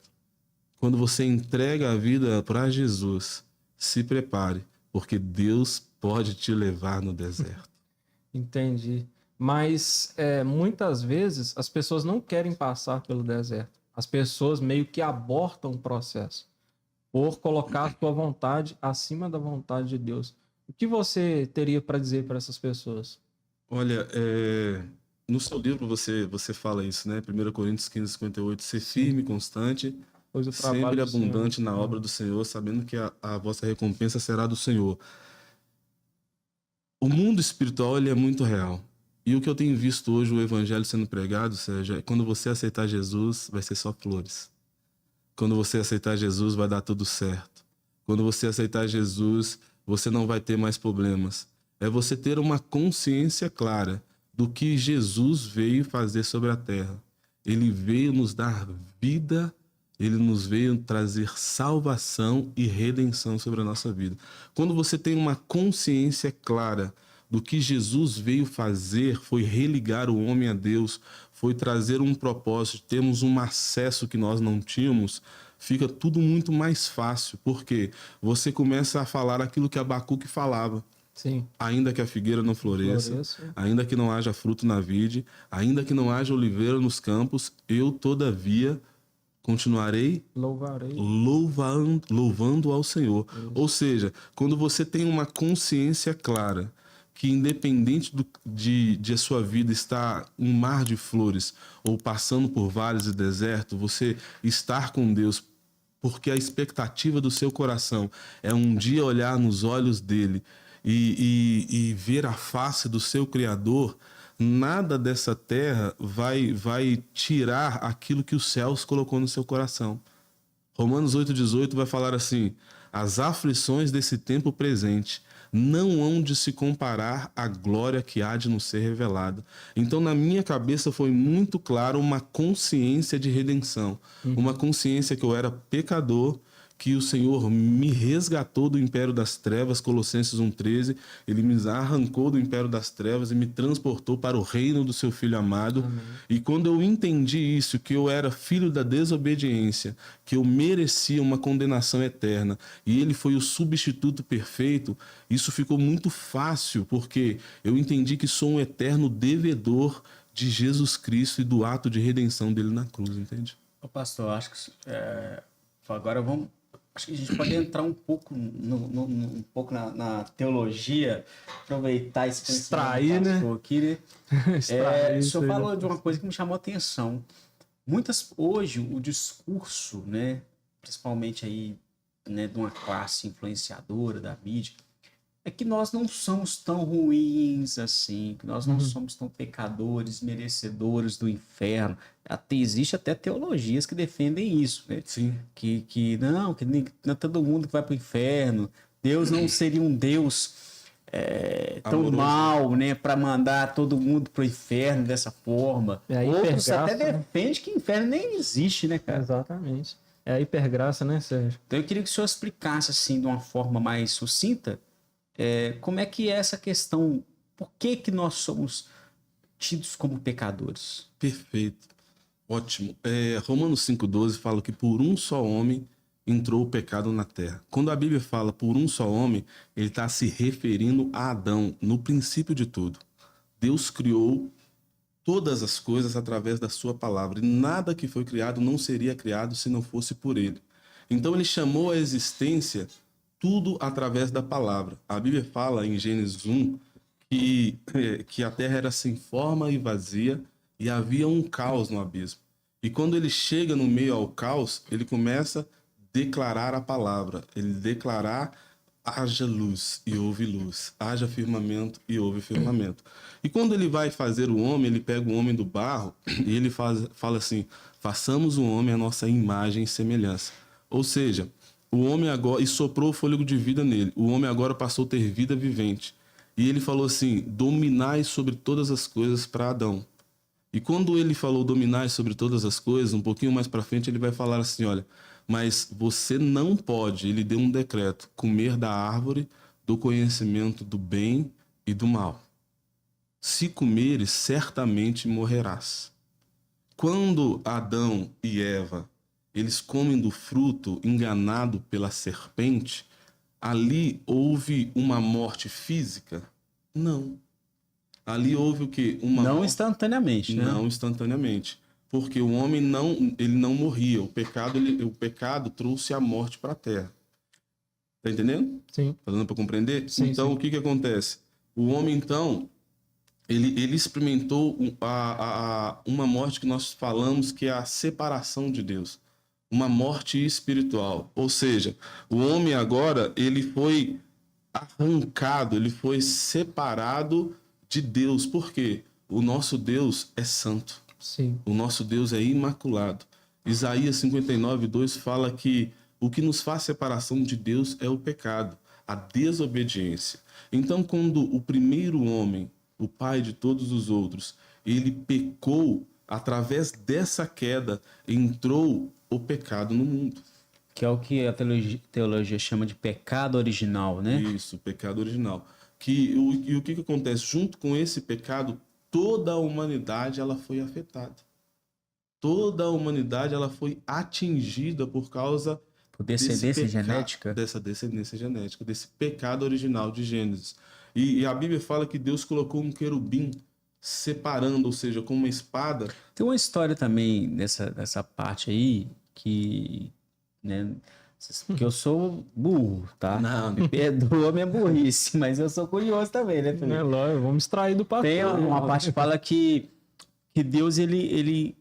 Quando você entrega a vida para Jesus, se prepare, porque Deus pode te levar no deserto. Entendi. Mas muitas vezes as pessoas não querem passar pelo deserto. As pessoas meio que abortam o processo por colocar a sua vontade acima da vontade de Deus. O que você teria para dizer para essas pessoas? Olha, no seu livro você fala isso, né? 1 Coríntios 15:58, ser firme e constante, Pois o trabalho sempre do Senhor. abundante na obra do Senhor, sabendo que a vossa recompensa será do Senhor. O mundo espiritual, ele é muito real. E o que eu tenho visto hoje, o evangelho sendo pregado, Sérgio, é quando você aceitar Jesus, vai ser só flores. Quando você aceitar Jesus, vai dar tudo certo. Quando você aceitar Jesus, você não vai ter mais problemas. É você ter uma consciência clara do que Jesus veio fazer sobre a terra. Ele veio nos dar vida, ele nos veio trazer salvação e redenção sobre a nossa vida. Quando você tem uma consciência clara do que Jesus veio fazer, foi religar o homem a Deus, foi trazer um propósito, temos um acesso que nós não tínhamos, fica tudo muito mais fácil, porque você começa a falar aquilo que Abacuque falava. Sim. Ainda que a figueira não floresça, ainda que não haja fruto na vide, ainda que não haja oliveira nos campos, eu, todavia, continuarei louvando ao Senhor. Ou seja, quando você tem uma consciência clara que independente de a sua vida estar um mar de flores ou passando por vales e deserto, você estar com Deus, porque a expectativa do seu coração é um dia olhar nos olhos dele e ver a face do seu Criador, nada dessa terra vai tirar aquilo que os céus colocou no seu coração. Romanos 8,18 vai falar assim: as aflições desse tempo presente não hão de se comparar à glória que há de nos ser revelada. Então, na minha cabeça foi muito claro uma consciência de redenção, uma consciência que eu era pecador, que o Senhor me resgatou do império das trevas, Colossenses 1,13, ele me arrancou do império das trevas e me transportou para o reino do seu Filho amado. Amém. E quando eu entendi isso, que eu era filho da desobediência, que eu merecia uma condenação eterna, e ele foi o substituto perfeito, isso ficou muito fácil, porque eu entendi que sou um eterno devedor de Jesus Cristo e do ato de redenção dele na cruz, entende? Ô, pastor, acho que agora acho que a gente pode entrar um pouco, na teologia, aproveitar esse extrair, né? Aqui, né? O senhor falou de uma coisa que me chamou a atenção. Hoje, o discurso, né, principalmente aí, né, de uma classe influenciadora da mídia, é que nós não somos tão ruins assim, que nós não somos tão pecadores, merecedores do inferno. Existe até teologias que defendem isso, né? Sim. Que não é todo mundo que vai para o inferno. Deus não seria um Deus tão mau, né, para mandar todo mundo para o inferno dessa forma. Outros até defendem que inferno nem existe, né, cara? Exatamente. É a hipergraça, né, Sérgio? Então eu queria que o senhor explicasse assim de uma forma mais sucinta como é que é essa questão, por que nós somos tidos como pecadores? Perfeito, ótimo. Romanos 5,12 fala que por um só homem entrou o pecado na terra. Quando a Bíblia fala por um só homem, ele está se referindo a Adão, no princípio de tudo. Deus criou todas as coisas através da sua palavra, e nada que foi criado não seria criado se não fosse por ele. Então ele chamou a existência tudo através da palavra. A Bíblia fala em Gênesis 1 que a terra era sem forma e vazia e havia um caos no abismo. E quando ele chega no meio ao caos, ele começa a declarar a palavra. Ele declarar: haja luz e houve luz, haja firmamento e houve firmamento. E quando ele vai fazer o homem, ele pega o homem do barro e ele fala assim: façamos o homem a nossa imagem e semelhança. Ou seja, o homem agora, e soprou o fôlego de vida nele, o homem agora passou a ter vida vivente. E ele falou assim: dominai sobre todas as coisas para Adão. E quando ele falou dominai sobre todas as coisas, um pouquinho mais para frente ele vai falar assim: olha, Mas você não pode, ele deu um decreto, comer da árvore do conhecimento do bem e do mal. Se comeres, certamente morrerás. Quando Adão e Eva, eles comem do fruto enganado pela serpente, ali houve uma morte física? Não. Ali houve o quê? Não instantaneamente, né? Não instantaneamente. Porque o homem ele não morria. O pecado trouxe a morte para a terra. Tá entendendo? Sim. Tá dando para compreender? Sim, Então, sim. o que acontece? O homem, então, ele experimentou uma morte que nós falamos que é a separação de Deus. Uma morte espiritual. Ou seja, o homem agora, ele foi arrancado, ele foi separado de Deus. Por quê? O nosso Deus é santo. Sim. O nosso Deus é imaculado. Isaías 59:2 fala que o que nos faz separação de Deus é o pecado, a desobediência. Então, quando o primeiro homem, o pai de todos os outros, ele pecou, através dessa queda, entrou o pecado no mundo. Que é o que a teologia chama de pecado original, né? Isso, pecado original. E o que acontece? Junto com esse pecado, toda a humanidade ela foi afetada. Toda a humanidade ela foi atingida por causa Por descendência genética. dessa descendência genética, desse pecado original de Gênesis. E a Bíblia fala que Deus colocou um querubim separando, ou seja, com uma espada. Tem uma história também nessa parte aí que, né, porque eu sou burro, tá? Não. Me perdoa a minha burrice, mas eu sou curioso também, né, Felipe? É lógico, vamos extrair do pastor. Tem uma parte que fala que Deus ele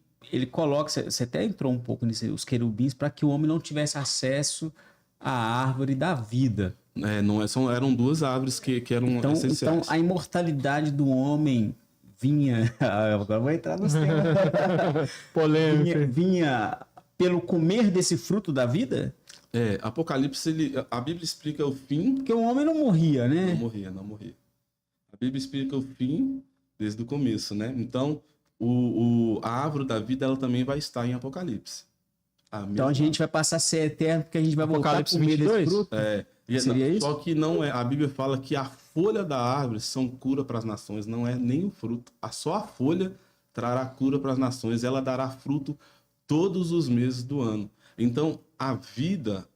coloca, você até entrou um pouco nisso, os querubins, para que o homem não tivesse acesso à árvore da vida. Eram duas árvores que eram Então essenciais. a imortalidade do homem vinha. Agora eu vou entrar nos temas. Polêmica. Vinha pelo comer desse fruto da vida? Apocalipse, a Bíblia explica o fim. Porque o homem não morria, né? Não morria. A Bíblia explica o fim desde o começo, né? Então, a árvore da vida, ela também vai estar em Apocalipse. Então a gente vai passar a ser eterno porque a gente vai voltar a comer desse fruto? Seria isso? Só que não é. A Bíblia fala que a folha da árvore são cura para as nações, não é nem o fruto. Só a folha trará cura para as nações, ela dará fruto todos os meses do ano. Então, a vida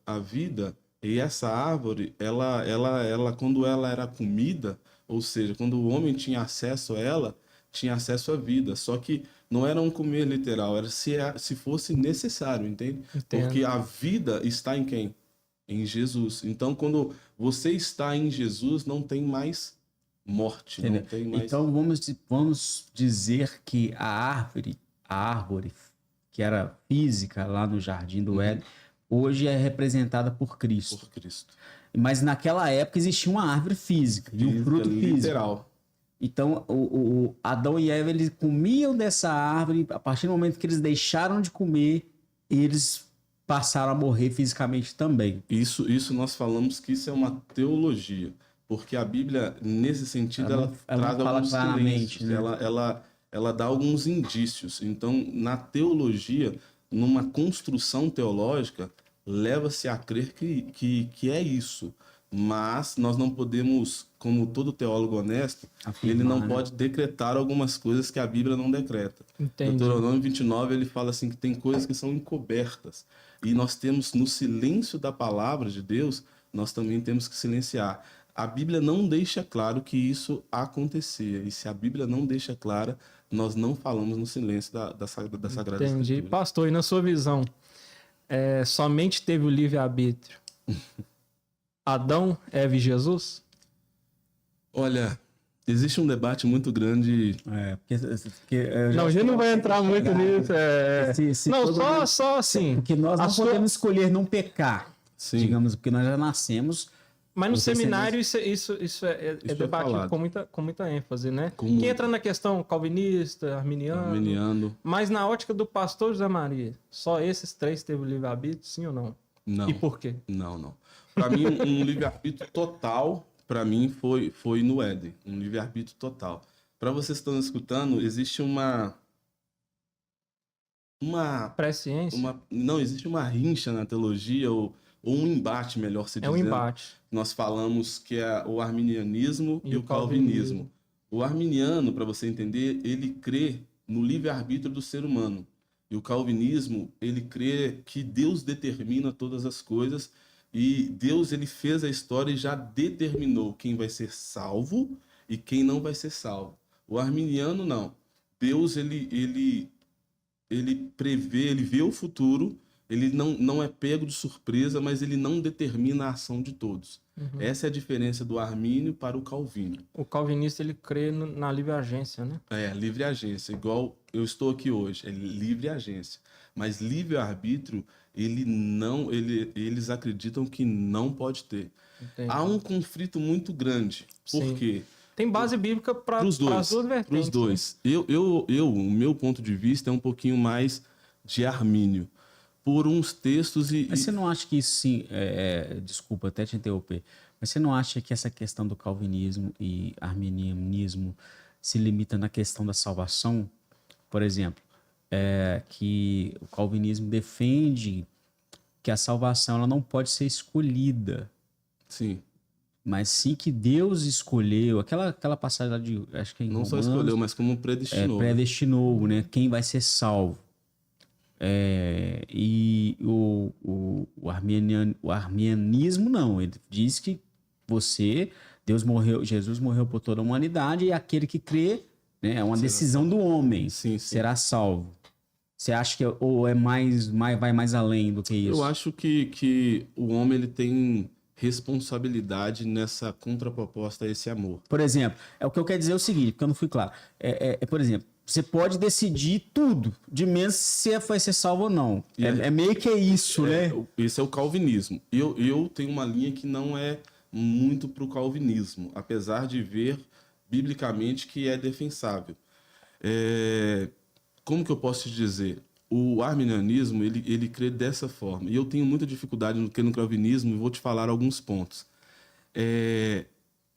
e essa árvore, ela quando ela era comida, ou seja, quando o homem tinha acesso a ela, tinha acesso à vida. Só que não era um comer literal, era se fosse necessário, entende? Entendo. Porque a vida está em quem? Em Jesus. Então, quando você está em Jesus, não tem mais morte, Entendeu? não tem mais... Então vamos dizer que a árvore que era física lá no Jardim do Éden, hoje é representada por Cristo. Por Cristo. Mas naquela época existia uma árvore física e um fruto físico. Literal. Então, o Adão e Eva, eles comiam dessa árvore, a partir do momento que eles deixaram de comer, eles passaram a morrer fisicamente também. Isso nós falamos que isso é uma teologia, porque a Bíblia, nesse sentido, ela traz fala alguns claramente, silêncios, né? ela dá alguns indícios. Então, na teologia, numa construção teológica, leva-se a crer que é isso. Mas nós não podemos, como todo teólogo honesto, Afirmar, ele não né? pode decretar algumas coisas que a Bíblia não decreta. Entendi. Deuteronômio 29, ele fala assim que tem coisas que são encobertas. E nós temos, no silêncio da palavra de Deus, nós também temos que silenciar. A Bíblia não deixa claro que isso acontecia. E se a Bíblia não deixa clara, nós não falamos no silêncio da Sagrada Entendi. Escritura. Pastor, e na sua visão, somente teve o livre-arbítrio Adão, Eva e Jesus? Olha, existe um debate muito grande. Não, a gente não vai entrar muito nisso. Não, só assim. Porque nós não podemos escolher não pecar, Sim. digamos, porque nós já nascemos. Mas no Você seminário isso é é debatido falado. com muita ênfase, né? Com Que entra na questão calvinista, Arminiano. Mas na ótica do pastor José Maria, só esses três teve o livre-arbítrio, sim ou não? Não. E por quê? Não. Para mim, um livre-arbítrio total, para mim, foi no Éden. Um livre-arbítrio total. Para vocês que estão escutando, existe uma uma, Presciência não existe uma rincha na teologia ou um embate, melhor se é um dizendo. embate. Nós falamos que é o arminianismo E e o o calvinismo. calvinismo. O arminiano, para você entender, ele crê no livre-arbítrio do ser humano. E o calvinismo, ele crê que Deus determina todas as coisas e Deus ele fez a história e já determinou quem vai ser salvo e quem não vai ser salvo. O arminiano não. Deus ele prevê, ele vê o futuro, ele não é pego de surpresa, mas ele não determina a ação de todos. Essa é a diferença do armínio para o calvínio. O calvinista ele crê na livre agência, né? É, livre agência, igual eu estou aqui hoje, é livre agência. Mas livre-arbítrio, eles acreditam que não pode ter. Entendi. Há um conflito muito grande. Por Sim. quê? Tem base bíblica para Para as os dois. duas Para vertentes. os dois. O meu ponto de vista é um pouquinho mais de armínio. Por uns textos e... Mas você não acha que isso sim, desculpa até te interromper, mas você não acha que essa questão do calvinismo e arminianismo se limita na questão da salvação? Por exemplo, que o calvinismo defende que a salvação ela não pode ser escolhida, Sim. mas sim que Deus escolheu, aquela passagem lá de, acho que é em Não só Romanos, escolheu, mas como predestinou. predestinou, né? Quem vai ser salvo. E o arminianismo não, ele diz que Jesus morreu por toda a humanidade e aquele que crê, né, é uma decisão do homem, Sim, sim. será salvo. Você acha que ou vai mais além do que isso? Eu acho que o homem ele tem responsabilidade nessa contraproposta a esse amor. Por exemplo, o que eu quero dizer é o seguinte, porque eu não fui claro. Por exemplo, você pode decidir tudo, de menos se você vai ser salvo ou não. É meio que isso, né? Esse é o calvinismo. Eu tenho uma linha que não é muito para o calvinismo, apesar de ver biblicamente que é defensável. Como que eu posso te dizer? O arminianismo, ele crê dessa forma. E eu tenho muita dificuldade no calvinismo e vou te falar alguns pontos.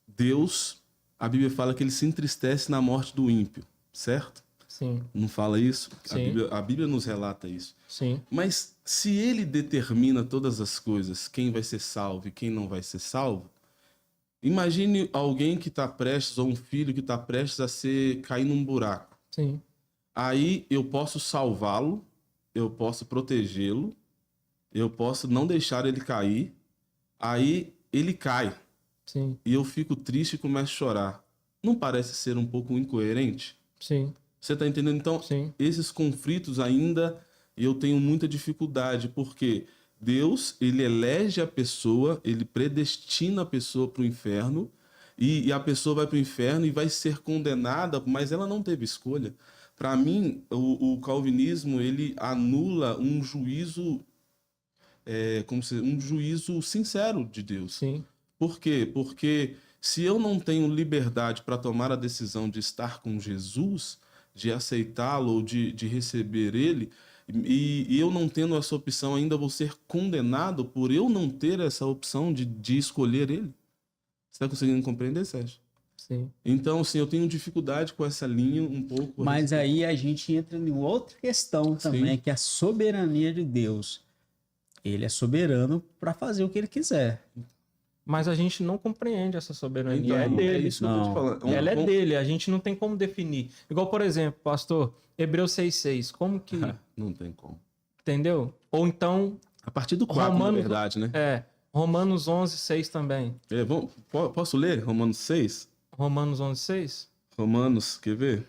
Deus, a Bíblia fala que ele se entristece na morte do ímpio, certo? Sim. Não fala isso? Sim. A Bíblia nos relata isso. Sim. Mas se ele determina todas as coisas, quem vai ser salvo e quem não vai ser salvo, imagine alguém que está prestes, ou um filho que está prestes a cair num buraco. Sim. Aí eu posso salvá-lo, eu posso protegê-lo, eu posso não deixar ele cair, aí ele cai. Sim. E eu fico triste e começo a chorar. Não parece ser um pouco incoerente? Sim. Você está entendendo? Então, Sim. esses conflitos ainda eu tenho muita dificuldade, porque Deus, ele elege a pessoa, ele predestina a pessoa para o inferno, e a pessoa vai para o inferno e vai ser condenada, mas ela não teve escolha. Para mim, o calvinismo, ele anula um juízo, um juízo sincero de Deus. Sim. Por quê? Porque se eu não tenho liberdade para tomar a decisão de estar com Jesus, de aceitá-lo ou de receber ele, e eu não tendo essa opção ainda vou ser condenado por eu não ter essa opção de escolher ele. Você está conseguindo compreender, Sérgio? Sim. Então, assim, eu tenho dificuldade com essa linha um pouco. Mas aí a gente entra em outra questão também, que é a soberania de Deus. Ele é soberano para fazer o que ele quiser. Mas a gente não compreende essa soberania. Então, É dele. É isso que eu tô te falando. Ela é dele, a gente não tem como definir. Igual, por exemplo, pastor, Hebreus 6,6. Como que... Não tem como. Entendeu? Ou então... A partir do 4, na verdade, né? Romanos 11,6 também. Posso ler Romanos 6? Romanos 11,6? Romanos, quer ver?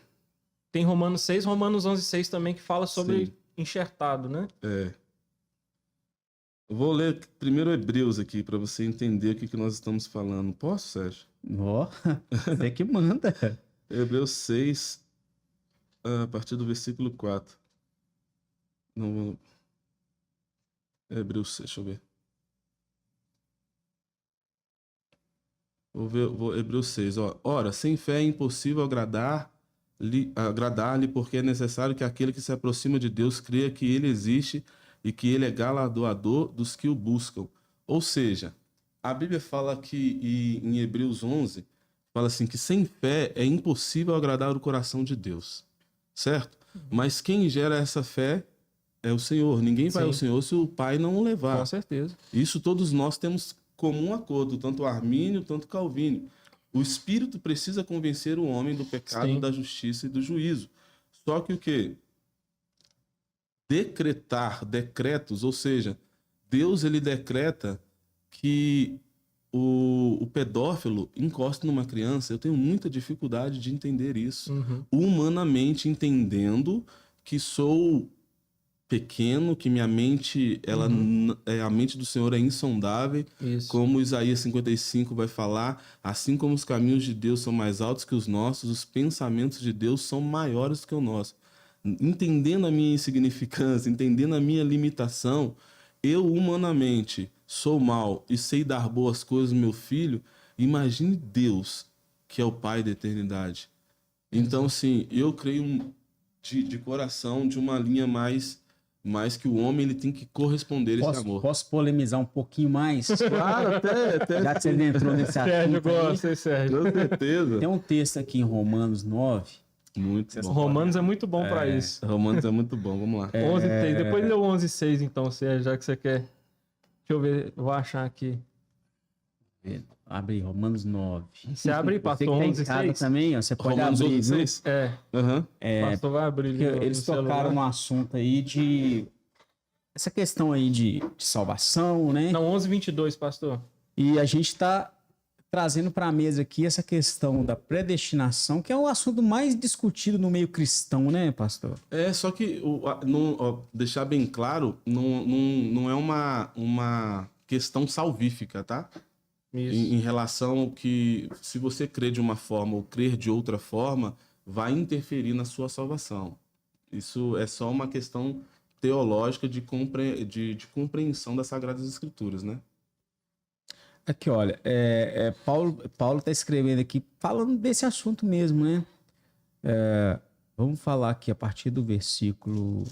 Tem Romanos 6, Romanos 11,6 também, que fala sobre enxertado, né? Eu vou ler primeiro Hebreus aqui, para você entender o que nós estamos falando. Posso, Sérgio? Você que manda. Hebreus 6, a partir do versículo 4. Não, Hebreus 6, deixa eu ver. Vou ver Hebreus 6. Ora, sem fé é impossível agradar-lhe, porque é necessário que aquele que se aproxima de Deus creia que ele existe e que ele é galardoador dos que o buscam. Ou seja, a Bíblia fala que, em Hebreus 11, fala assim, que sem fé é impossível agradar o coração de Deus, certo? Mas quem gera essa fé é o Senhor. Ninguém vai Sim. ao Senhor se o Pai não o levar. Com certeza. Isso todos nós temos comum acordo, tanto Armínio, tanto Calvínio. O Espírito precisa convencer o homem do pecado, Sim. da justiça e do juízo. Só que o quê? Decretar decretos, ou seja, Deus ele decreta que o pedófilo encosta numa criança. Eu tenho muita dificuldade de entender isso. Uhum. Humanamente entendendo que sou pequeno, que minha mente, a mente do Senhor é insondável, Isso. como Isaías 55 vai falar, assim como os caminhos de Deus são mais altos que os nossos, os pensamentos de Deus são maiores que o nosso. Entendendo a minha insignificância, entendendo a minha limitação, eu humanamente sou mau e sei dar boas coisas ao meu filho, imagine Deus, que é o Pai da eternidade. Então, sim, eu creio de coração de uma linha mais que o homem ele tem que corresponder esse amor. Posso polemizar um pouquinho mais? Claro, até Já que você entrou nesse Sérgio, assunto aí, gosta, hein, Sérgio? com certeza. tem um texto aqui em Romanos 9. Muito bom. Romanos é muito bom pra isso. Romanos é muito bom, vamos lá. 11:6. Depois leu 11:6, então, Sérgio, já que você quer. Deixa eu ver, eu vou achar aqui. Abre aí, Romanos 9. Você abre aí, Você pastor, que tá em casa 11:6? também, ó, você pode Romanos abrir, 11, viu? 6? É, Aham. o pastor vai abrir. Porque ali no eles celular. tocaram no assunto aí de... Essa questão aí de salvação, né? Não, 11:22, pastor. E a gente está trazendo para a mesa aqui essa questão da predestinação, que é o assunto mais discutido no meio cristão, né, pastor? Só que deixar bem claro, não é uma questão salvífica, tá? Isso. Em relação ao que, se você crer de uma forma ou crer de outra forma, vai interferir na sua salvação. Isso é só uma questão teológica de compreensão das Sagradas Escrituras, né? Aqui, olha, Paulo está escrevendo aqui, falando desse assunto mesmo, né? Vamos falar aqui a partir do versículo...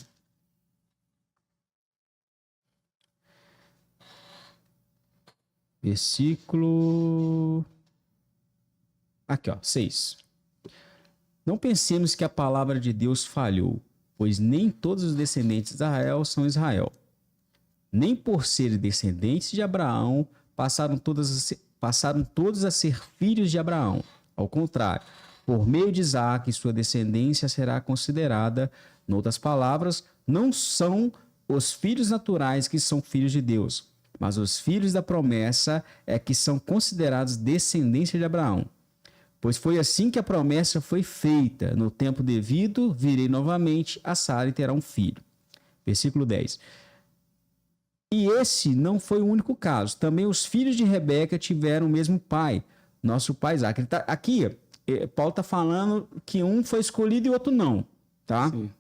Aqui, ó, 6. Não pensemos que a palavra de Deus falhou, pois nem todos os descendentes de Israel são Israel. Nem por serem descendentes de Abraão, passaram todos a ser filhos de Abraão. Ao contrário, por meio de Isaque, sua descendência será considerada. Noutras palavras, não são os filhos naturais que são filhos de Deus, mas os filhos da promessa é que são considerados descendência de Abraão. Pois foi assim que a promessa foi feita. No tempo devido, virei novamente a Sara e terá um filho. Versículo 10. E esse não foi o único caso. Também os filhos de Rebeca tiveram o mesmo pai, nosso pai Isaque. Aqui, Paulo está falando que um foi escolhido e o outro não, tá? Sim.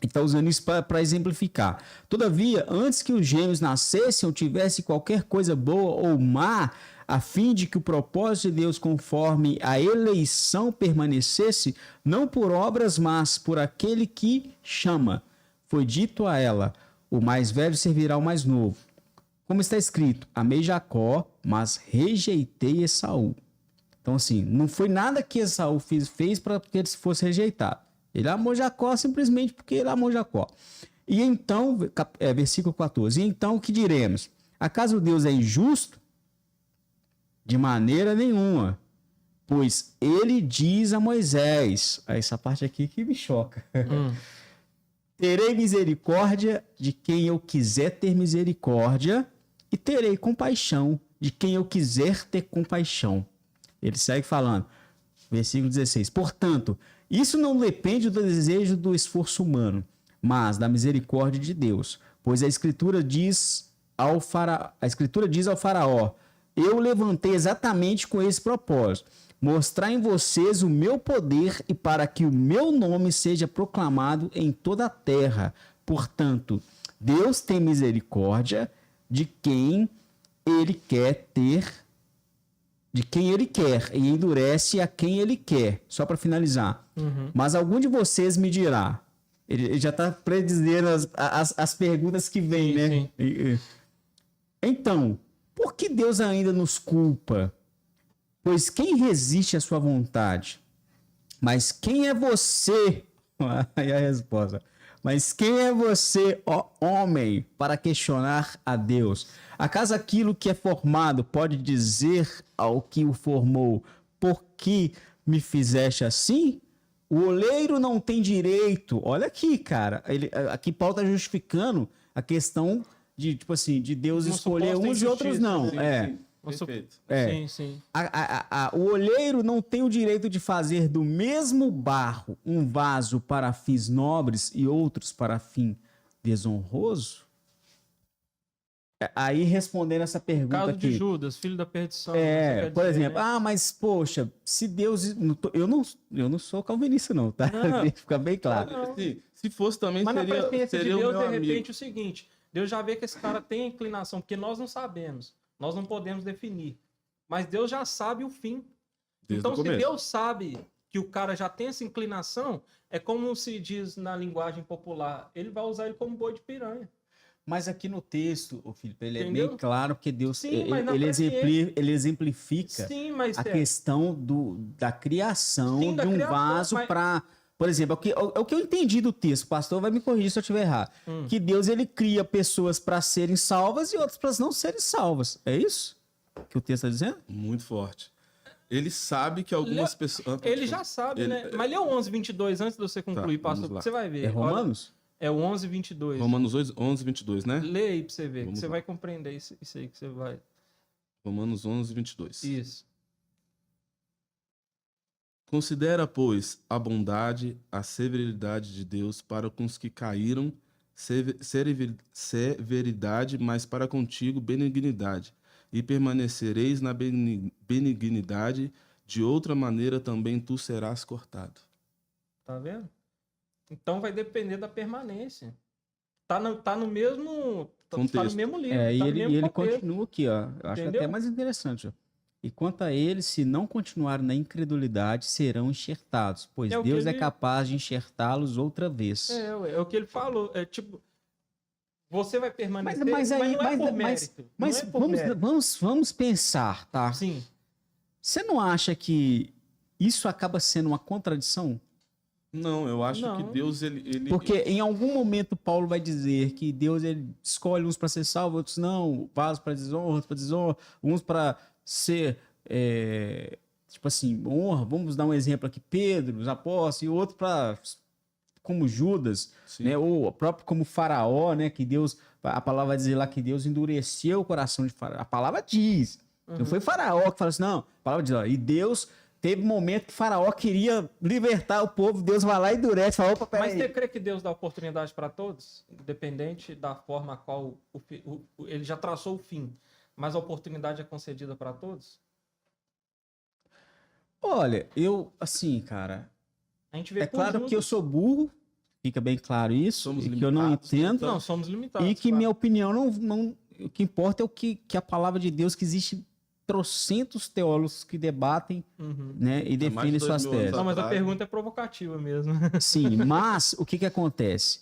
E está usando isso para exemplificar. Todavia, antes que os gêmeos nascessem ou tivessem qualquer coisa boa ou má, a fim de que o propósito de Deus conforme a eleição permanecesse, não por obras, mas por aquele que chama. Foi dito a ela, o mais velho servirá ao mais novo. Como está escrito, amei Jacó, mas rejeitei Esaú. Então, assim, não foi nada que Esaú fez para que ele fosse rejeitado. Ele amou Jacó simplesmente porque ele amou Jacó. E então, versículo 14, e então o que diremos? Acaso Deus é injusto? De maneira nenhuma. Pois ele diz a Moisés, essa parte aqui que me choca. Terei misericórdia de quem eu quiser ter misericórdia e terei compaixão de quem eu quiser ter compaixão. Ele segue falando, versículo 16. Portanto, isso não depende do desejo do esforço humano, mas da misericórdia de Deus. Pois a Escritura diz ao faraó, eu levantei exatamente com esse propósito, mostrar em vocês o meu poder e para que o meu nome seja proclamado em toda a terra. Portanto, Deus tem misericórdia de quem ele quer e endurece a quem ele quer. Só para finalizar. Mas algum de vocês me dirá, ele já está predizendo as perguntas que vêm, né? Sim. Então, por que Deus ainda nos culpa? Pois quem resiste à sua vontade? Mas quem é você? Aí a resposta. Mas quem é você, ó homem, para questionar a Deus? Acaso aquilo que é formado pode dizer ao que o formou, por que me fizeste assim? O oleiro não tem direito. Olha aqui, cara. Aqui Paulo está justificando a questão de, tipo assim, de Deus Uma escolher suposta uns e outros injustiça, não. né? Sim, perfeito. Sim, sim. O oleiro não tem o direito de fazer do mesmo barro um vaso para fins nobres e outros para fim desonroso? Aí respondendo essa pergunta Caso aqui. de Judas, filho da perdição. Você quer Por dizer, exemplo, né? mas poxa, se Deus. Eu não sou calvinista, não, tá? Não. Fica bem claro. Não. Assim, se fosse também, Mas na presciência seria de o Deus, meu de repente, amigo. o seguinte: Deus já vê que esse cara tem inclinação, porque nós não sabemos, nós não podemos definir. Mas Deus já sabe o fim. Desde Então, o se começo. Deus sabe que o cara já tem essa inclinação, é como se diz na linguagem popular: ele vai usar ele como boi de piranha. Mas aqui no texto, ô Felipe, ele é Entendeu? bem claro que Deus Sim, mas na ele exemplifica Sim, mas a questão da criação Sim, da de um criação, vaso mas- para. Por exemplo, é o que eu entendi do texto, o pastor vai me corrigir se eu estiver errado. Que Deus ele cria pessoas para serem salvas e outras para não serem salvas. É isso que o texto está dizendo? Muito forte. Ele sabe que algumas pessoas... ele já sabe, Ele- né? Mas lê o 11:22 antes de você concluir, Tá, vamos pastor, lá. que você vai ver. É Romanos? Olha, é o 11:22. Romanos 11, 22, né? Lê aí pra você ver, Vamos que você lá. vai compreender isso aí que você vai. Romanos 11, 22. Isso. Considera, pois, a bondade, a severidade de Deus para com os que caíram, severidade, mas para contigo benignidade, e permanecereis na benignidade, de outra maneira também tu serás cortado. Tá vendo? Então vai depender da permanência. Tá no mesmo. Tá no Contexto. mesmo livro. E tá no ele, mesmo e ele contexto. continua aqui, ó. Eu acho Entendeu? até mais interessante, ó. E quanto a eles, se não continuarem na incredulidade, serão enxertados, pois É o que Deus é ele- capaz de enxertá-los outra vez. É o que ele falou. É tipo. Você vai permanecer. Mas aí, não é por mas mérito. mas não é por mérito. vamos pensar, tá? Sim. Você não acha que isso acaba sendo uma contradição? Não, eu acho Não. que Deus, ele... Porque em algum momento Paulo vai dizer que Deus ele escolhe uns para ser salvos, outros não, vasos para desonra, outros para desonra, uns para ser, tipo assim, honra. Vamos dar um exemplo aqui, Pedro, os apóstolos, e outro para como Judas, Sim. né? Ou próprio como Faraó, né? Que Deus, a palavra vai dizer lá que Deus endureceu o coração de Faraó. A palavra diz. Não foi Faraó que falou assim, não. A palavra diz, ó, e Deus teve um momento que Faraó queria libertar o povo, Deus vai lá e endurece, fala, opa, Mas peraí. você crê que Deus dá oportunidade para todos? Independente da forma a qual ele já traçou o fim. Mas a oportunidade é concedida para todos? Olha, eu, assim, cara, A gente vê é claro conjuntos. que eu sou burro, fica bem claro isso, Somos e que eu não limitados, entendo, Não, somos limitados. e que claro. minha opinião não... O que importa é o que a palavra de Deus, que existe trocentos teólogos que debatem, Uhum. né, e mais de defendem 2000 suas anos teses. Não, mas a atrás. pergunta é provocativa mesmo. Sim, mas o que acontece?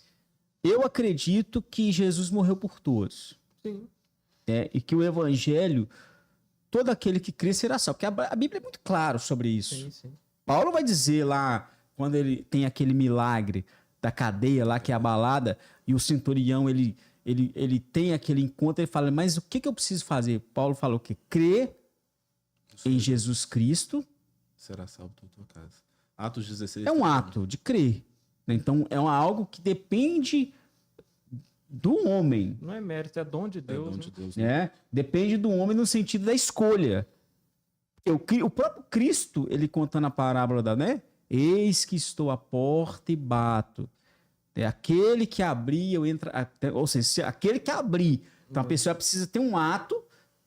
Eu acredito que Jesus morreu por todos, Sim. né, e que o evangelho, todo aquele que crê será salvo, porque a Bíblia é muito claro sobre isso. Sim, sim. Paulo vai dizer lá, quando ele tem aquele milagre da cadeia lá, que é abalada, e o centurião, ele tem aquele encontro, ele fala, mas o que eu preciso fazer? Paulo falou o quê? Crer em Jesus Cristo Será salvo toda a tua casa. Atos 16. é um ato de crer, né? Então, é algo que depende do homem, Não é mérito, é dom de É Deus. dom né? de Deus, né? né? Depende do homem no sentido da escolha. O próprio Cristo, ele contando a parábola da, né? Eis que estou à porta e bato. É aquele que abrir, eu entro. Ou seja, aquele que abrir. Então a pessoa precisa ter um ato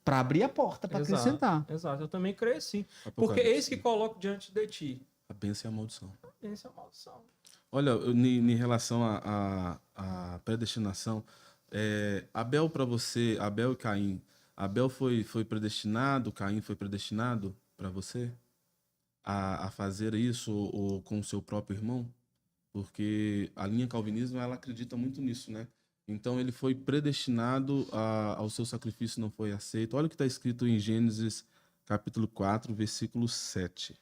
para abrir a porta, para Exato, acrescentar. Exato, eu também creio assim. Porque Apocalipse. eis que coloco diante de ti. A bênção e a maldição. Essa é a maldição. Olha, em relação à predestinação, Abel para você, Abel e Caim, Abel foi predestinado, Caim foi predestinado para você a fazer isso ou com o seu próprio irmão? Porque a linha calvinismo, ela acredita muito nisso, né? Então ele foi predestinado ao seu sacrifício não foi aceito. Olha o que está escrito em Gênesis capítulo 4, versículo 7.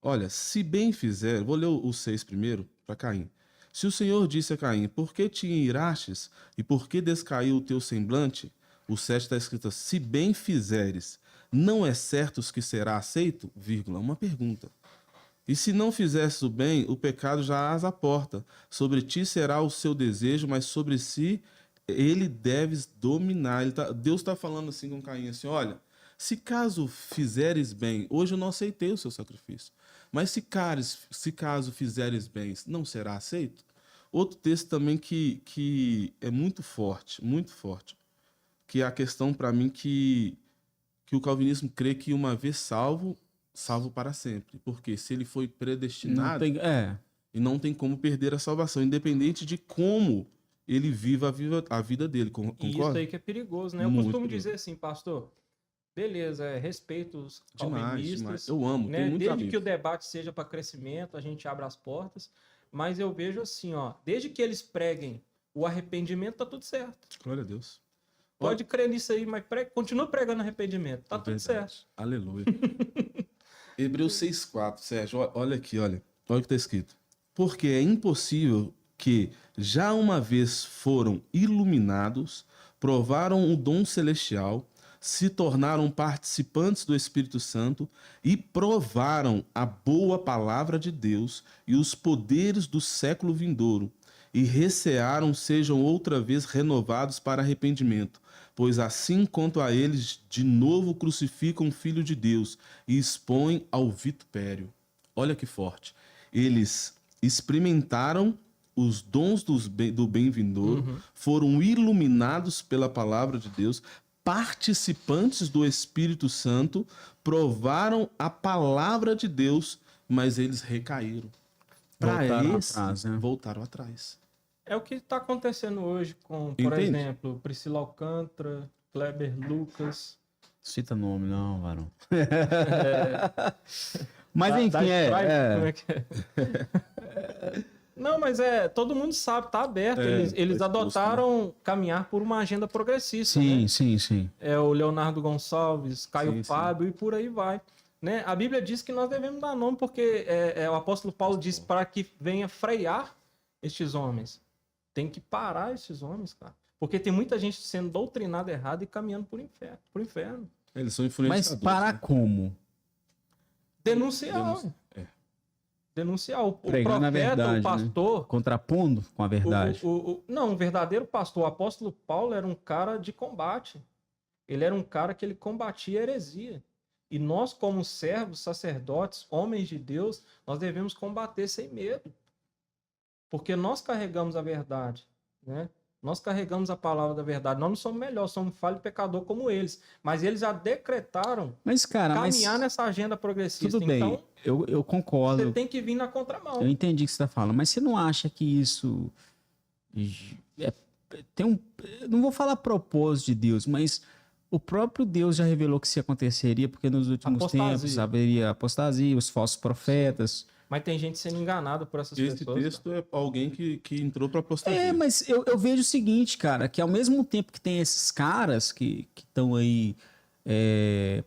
Olha, se bem fizer, vou ler o 6 primeiro, para Caim. Se o Senhor disse a Caim, por que te irastes e por que descaiu o teu semblante? O 7 está escrito, se bem fizeres, não é certo que será aceito? Vírgula, uma pergunta. E se não fizesses o bem, o pecado já as aporta. Sobre ti será o seu desejo, mas sobre si ele deves dominar. Deus está falando assim com Caim, assim, olha, se caso fizeres bem, hoje eu não aceitei o seu sacrifício, mas se caso fizeres bem, não será aceito? Outro texto também que é muito forte, que é a questão para mim que o calvinismo crê que uma vez salvo para sempre. Porque se ele foi predestinado, e não tem como perder a salvação, independente de como ele viva a vida dele. Concorda? E isso aí que é perigoso, né? Eu Muito costumo perigoso. dizer assim, pastor, beleza, respeito os Demais. calvinistas. Eu amo, Né? tenho muito Desde amigo. que o debate seja para crescimento, a gente abre as portas. Mas eu vejo assim, ó, desde que eles preguem o arrependimento, tá tudo certo. Glória a Deus. Pode crer nisso aí, mas continua pregando arrependimento, tá tudo certo. Aleluia. Hebreus 6,4, Sérgio, olha aqui, olha o que está escrito. Porque é impossível que, já uma vez foram iluminados, provaram o dom celestial, se tornaram participantes do Espírito Santo e provaram a boa palavra de Deus e os poderes do século vindouro, e recearam sejam outra vez renovados para arrependimento, pois assim quanto a eles de novo crucificam o Filho de Deus e expõem ao vitupério. Olha que forte. Eles experimentaram os dons do bem vindouro, foram iluminados pela palavra de Deus, participantes do Espírito Santo, provaram a palavra de Deus, mas eles recaíram. Voltaram atrás. É o que está acontecendo hoje com, por Entende? exemplo, Priscila Alcântara, Kleber Lucas. Cita nome, não, varão. Mas Mas enfim, como é que é? Não, mas todo mundo sabe, tá aberto. Eles adotaram caminhar por uma agenda progressista. Sim, né? sim. É o Leonardo Gonçalves, Caio Fábio e por aí vai. Né? A Bíblia diz que nós devemos dar nome porque o apóstolo Paulo diz para que venha frear estes homens. Tem que parar esses homens, cara. Porque tem muita gente sendo doutrinada errado e caminhando por inferno. Eles são influenciadores. Mas parar como? Denunciar. Denunciar. O Pregando profeta, a verdade, o pastor... Né? Contrapondo com a verdade. Não, um verdadeiro pastor. O apóstolo Paulo era um cara de combate. Ele era um cara que ele combatia a heresia. E nós, como servos, sacerdotes, homens de Deus, nós devemos combater sem medo. Porque nós carregamos a verdade, né? Nós carregamos a palavra da verdade. Nós não somos melhores, somos falho e pecador como eles. Mas eles já decretaram caminhar nessa agenda progressista. Tudo bem, então, eu concordo. Você tem que vir na contramão. Eu entendi o que você está falando, mas você não acha que isso tem um... Não vou falar propósito de Deus, mas o próprio Deus já revelou que isso aconteceria, porque nos últimos tempos haveria apostasia, os falsos profetas... Mas tem gente sendo enganada por essas pessoas. Esse texto é alguém que entrou para apostasia. Mas eu vejo o seguinte, cara, que ao mesmo tempo que tem esses caras que estão aí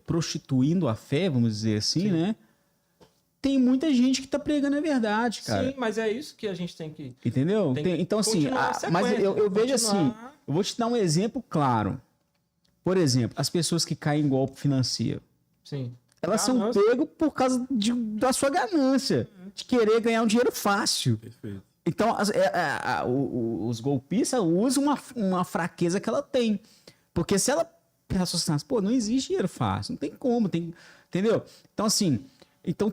prostituindo a fé, vamos dizer assim, né? Tem muita gente que tá pregando a verdade, cara. Sim, mas é isso que a gente tem que... Entendeu? Então, assim, mas eu vejo assim, eu vou te dar um exemplo claro. Por exemplo, as pessoas que caem em golpe financeiro. Sim. Elas são pegas por causa da sua ganância, de querer ganhar um dinheiro fácil. Perfeito. Então, os golpistas usam uma fraqueza que ela tem. Porque se ela pensar assim, pô, não existe dinheiro fácil, não tem como, entendeu? Então, assim,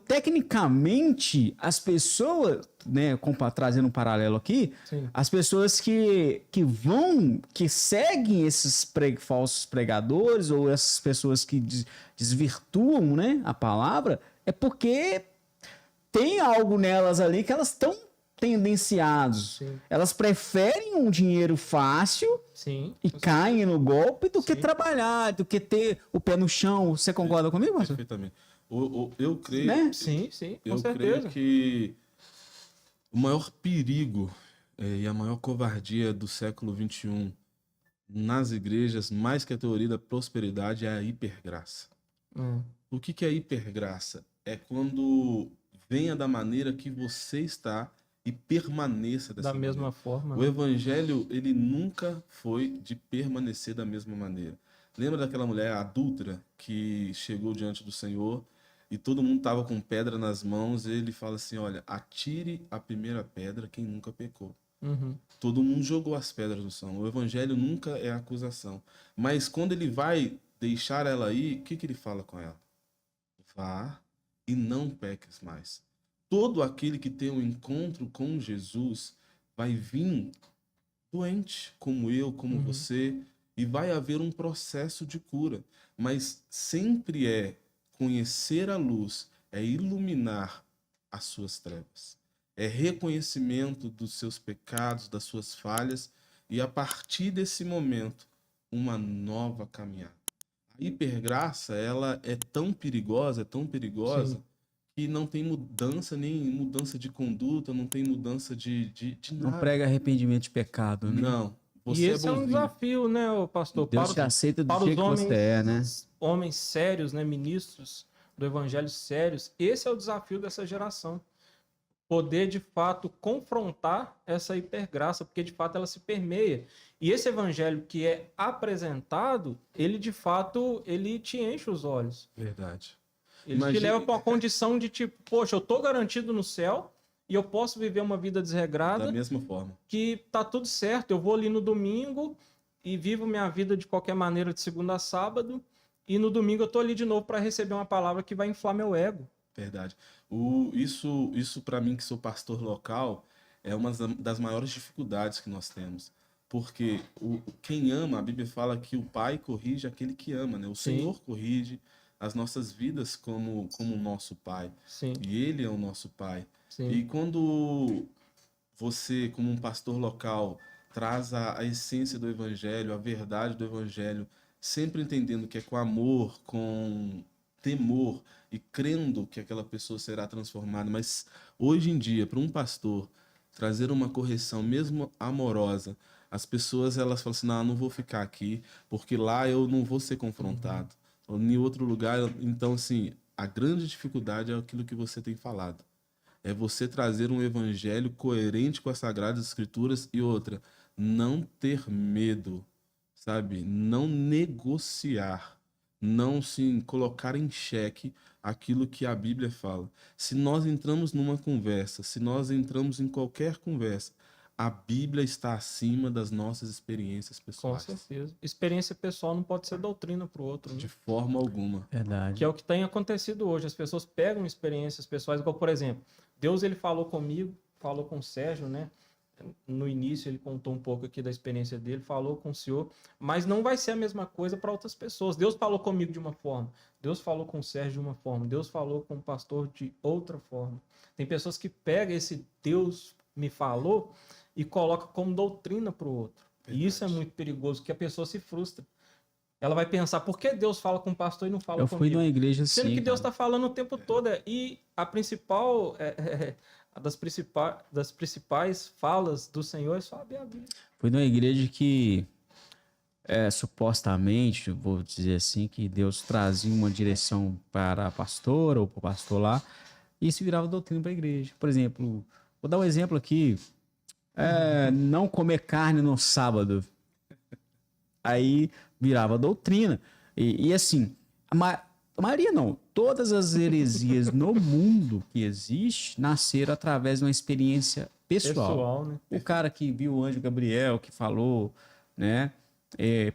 tecnicamente, as pessoas, né, trazendo um paralelo aqui, as pessoas que seguem esses falsos pregadores ou essas pessoas que desvirtuam, né, a palavra, é porque tem algo nelas ali que elas estão tendenciados. Sim. Elas preferem um dinheiro fácil e caem no golpe do que trabalhar, do que ter o pé no chão. Você concorda comigo, Marcelo? Perfeitamente. Eu creio, né? Sim, com certeza. Creio que o maior perigo e a maior covardia do século XXI nas igrejas, mais que a teoria da prosperidade, é a hipergraça. O que é hipergraça? É quando venha da maneira que você está e permaneça dessa Da mesma maneira. forma. O evangelho, ele nunca foi de permanecer da mesma maneira. Lembra daquela mulher adúltera que chegou diante do Senhor e todo mundo estava com pedra nas mãos, e ele fala assim, olha, atire a primeira pedra quem nunca pecou. Uhum. Todo mundo jogou as pedras no chão. O evangelho nunca é acusação. Mas quando ele vai deixar ela ir, o que ele fala com ela? Vá e não peques mais. Todo aquele que tem um encontro com Jesus vai vir doente, como eu, como você, e vai haver um processo de cura. Mas sempre é conhecer a luz, é iluminar as suas trevas. É reconhecimento dos seus pecados, das suas falhas, e a partir desse momento, uma nova caminhada. A hipergraça, ela é tão perigosa, Sim. que não tem mudança, nem mudança de conduta, não tem mudança de Não nada. prega arrependimento de pecado, né? Não. E Você esse é um bonzinho. desafio, né, ô pastor? Deus te aceita do para jeito os que você é, né? homens sérios, né, ministros do evangelho sérios, esse é o desafio dessa geração. Poder, de fato, confrontar essa hipergraça, porque, de fato, ela se permeia. E esse evangelho que é apresentado, ele, de fato, ele te enche os olhos. Verdade. Ele te leva para uma condição de tipo, poxa, eu tô garantido no céu e eu posso viver uma vida desregrada, Da mesma forma. que tá tudo certo. Eu vou ali no domingo e vivo minha vida de qualquer maneira de segunda a sábado, e no domingo eu tô ali de novo para receber uma palavra que vai inflar meu ego. Verdade. Isso para mim, que sou pastor local, é uma das maiores dificuldades que nós temos. Porque quem ama, a Bíblia fala que o pai corrige aquele que ama, né? O Sim. Senhor corrige as nossas vidas como o nosso pai. Sim, E ele é o nosso pai. sim. E quando você, como um pastor local, traz a essência do evangelho, a verdade do evangelho, sempre entendendo que é com amor, com temor e crendo que aquela pessoa será transformada. Mas hoje em dia, para um pastor trazer uma correção, mesmo amorosa, as pessoas elas falam assim, não vou ficar aqui, porque lá eu não vou ser confrontado. Ou em outro lugar, então assim, a grande dificuldade é aquilo que você tem falado. É você trazer um evangelho coerente com as Sagradas Escrituras e outra, não ter medo, sabe? Não negociar, não se colocar em xeque aquilo que a Bíblia fala. Se nós entramos numa conversa, se nós entramos em qualquer conversa, a Bíblia está acima das nossas experiências Com pessoais. certeza. Experiência pessoal não pode ser doutrina para o outro, né? De forma alguma. Verdade. Que é o que tem acontecido hoje. As pessoas pegam experiências pessoais, igual, por exemplo, Deus ele falou comigo, falou com o Sérgio, né? No início ele contou um pouco aqui da experiência dele, falou com o senhor, mas não vai ser a mesma coisa para outras pessoas. Deus falou comigo de uma forma, Deus falou com o Sérgio de uma forma, Deus falou com o pastor de outra forma. Tem pessoas que pegam esse Deus me falou e coloca como doutrina para o outro. E isso é muito perigoso, porque a pessoa se frustra. Ela vai pensar, por que Deus fala com o pastor e não fala Eu comigo? fui numa igreja assim, Sendo que Deus cara. está falando o tempo todo. E a principal, das principais falas do Senhor é só abrir a Bíblia. Fui numa igreja que supostamente, vou dizer assim, que Deus trazia uma direção para a pastora ou para o pastor lá, e isso virava doutrina para a igreja. Por exemplo, vou dar um exemplo aqui, não comer carne no sábado. Aí virava doutrina. E assim, a maioria não, todas as heresias no mundo que existe nasceram através de uma experiência pessoal. Né? O cara que viu o anjo Gabriel, que falou, né?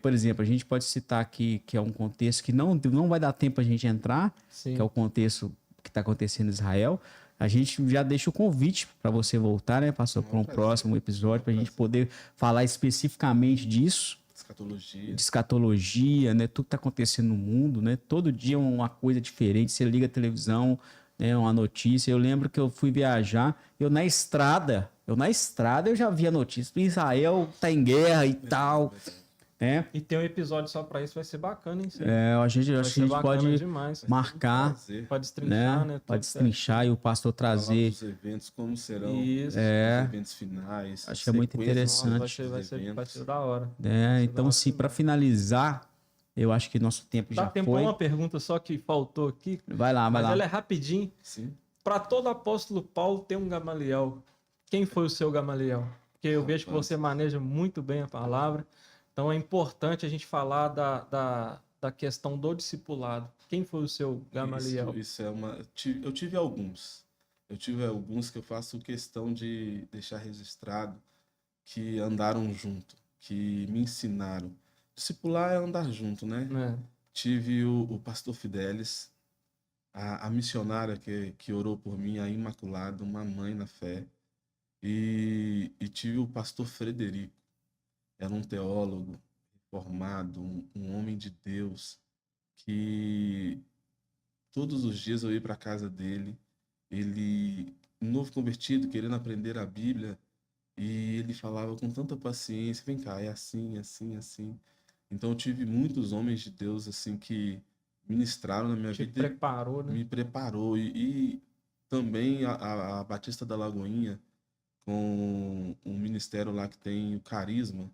Por exemplo, a gente pode citar aqui que é um contexto que não vai dar tempo a gente entrar, Sim. que é o contexto que está acontecendo em Israel. A gente já deixa o convite para você voltar, né, pastor, para um próximo episódio, para a gente poder falar especificamente disso. Escatologia. De escatologia, né? Tudo que está acontecendo no mundo, né? Todo dia uma coisa diferente. Você liga a televisão, né? Uma notícia. Eu lembro que eu fui viajar, eu na estrada eu já via notícia. Israel tá em guerra e tal, né? E tem um episódio só para isso, vai ser bacana, hein? A gente pode demais. marcar, Pode destrinchar, né? né? Pode destrinchar e o pastor trazer. Os eventos, como serão Isso. os eventos finais. Acho que é muito interessante. Vai ser da hora. Então, assim, para finalizar, eu acho que nosso tempo Dá já tempo foi. Uma pergunta só que faltou aqui. Vai lá. Mas ela é rapidinho. Sim. Para todo apóstolo Paulo tem um Gamaliel. Quem foi o seu Gamaliel? Porque eu vejo que Rapaz. você maneja muito bem a palavra, então é importante a gente falar da questão do discipulado. Quem foi o seu Gamaliel? Isso é uma. Eu tive alguns. Eu tive alguns que eu faço questão de deixar registrado que andaram junto, que me ensinaram. Discipular é andar junto, né? Né? Tive o pastor Fidelis, a missionária que orou por mim, a Imaculada, uma mãe na fé. E tive o pastor Frederico, era um teólogo formado, um homem de Deus, que todos os dias eu ia para a casa dele, ele, um novo convertido, querendo aprender a Bíblia, e ele falava com tanta paciência, vem cá, é assim, assim, assim. Então eu tive muitos homens de Deus assim que ministraram na minha Te vida, preparou, né? me preparou e também a Batista da Lagoinha com um ministério lá que tem o Carisma,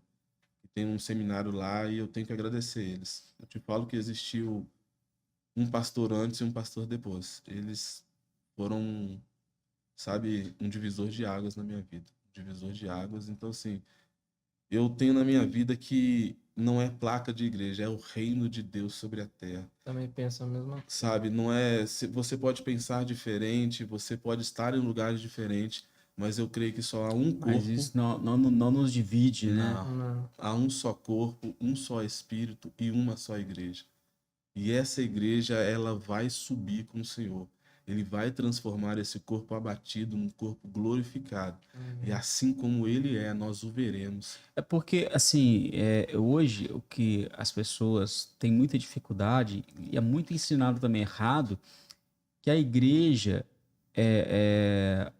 que tem um seminário lá e eu tenho que agradecer eles. Eu te falo que existiu um pastor antes e um pastor depois. Eles foram, sabe, um divisor de águas na minha vida. Um divisor de águas. Então, assim, eu tenho na minha vida que não é placa de igreja, é o reino de Deus sobre a terra. Também pensa a mesma coisa. Sabe, não é. Você pode pensar diferente, você pode estar em lugares diferentes, mas eu creio que só há um corpo. Mas isso não nos divide, né? Não. Não. Há um só corpo, um só espírito e uma só igreja. E essa igreja, ela vai subir com o Senhor. Ele vai transformar esse corpo abatido num corpo glorificado. E assim como ele é, nós o veremos. É porque, assim, hoje o que as pessoas têm muita dificuldade, e é muito ensinado também errado, que a igreja é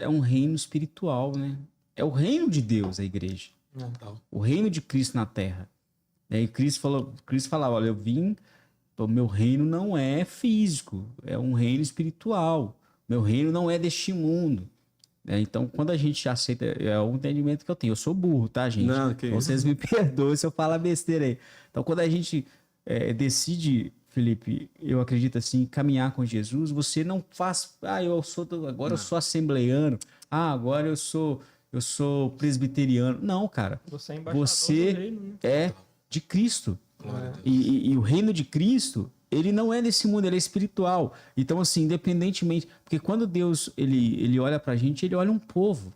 um reino espiritual, né? É o reino de Deus, a igreja. O reino de Cristo na terra. E Cristo falava, olha, eu vim, o meu reino não é físico, é um reino espiritual. Meu reino não é deste mundo. Então, quando a gente aceita, é o entendimento que eu tenho. Eu sou burro, tá, gente? Não, que Então, isso. vocês me perdoem se eu falar besteira aí. Então, quando a gente decide, Felipe, eu acredito assim, caminhar com Jesus, você não faz, agora eu sou assembleiano, agora eu sou presbiteriano. Não, cara. Você é embaixador Você do reino, né? é de Cristo. Glória a Deus. E o reino de Cristo, ele não é desse mundo, ele é espiritual. Então, assim, independentemente... Porque quando Deus ele olha pra gente, ele olha um povo,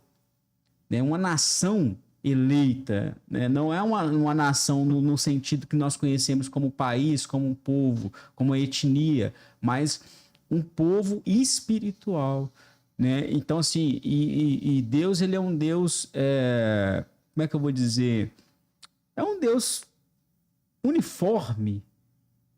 né? Uma nação eleita, né? Não é uma nação no sentido que nós conhecemos como país, como um povo, como etnia, mas um povo espiritual, né? Então, assim, e Deus, ele é um Deus... como é que eu vou dizer? É um Deus uniforme,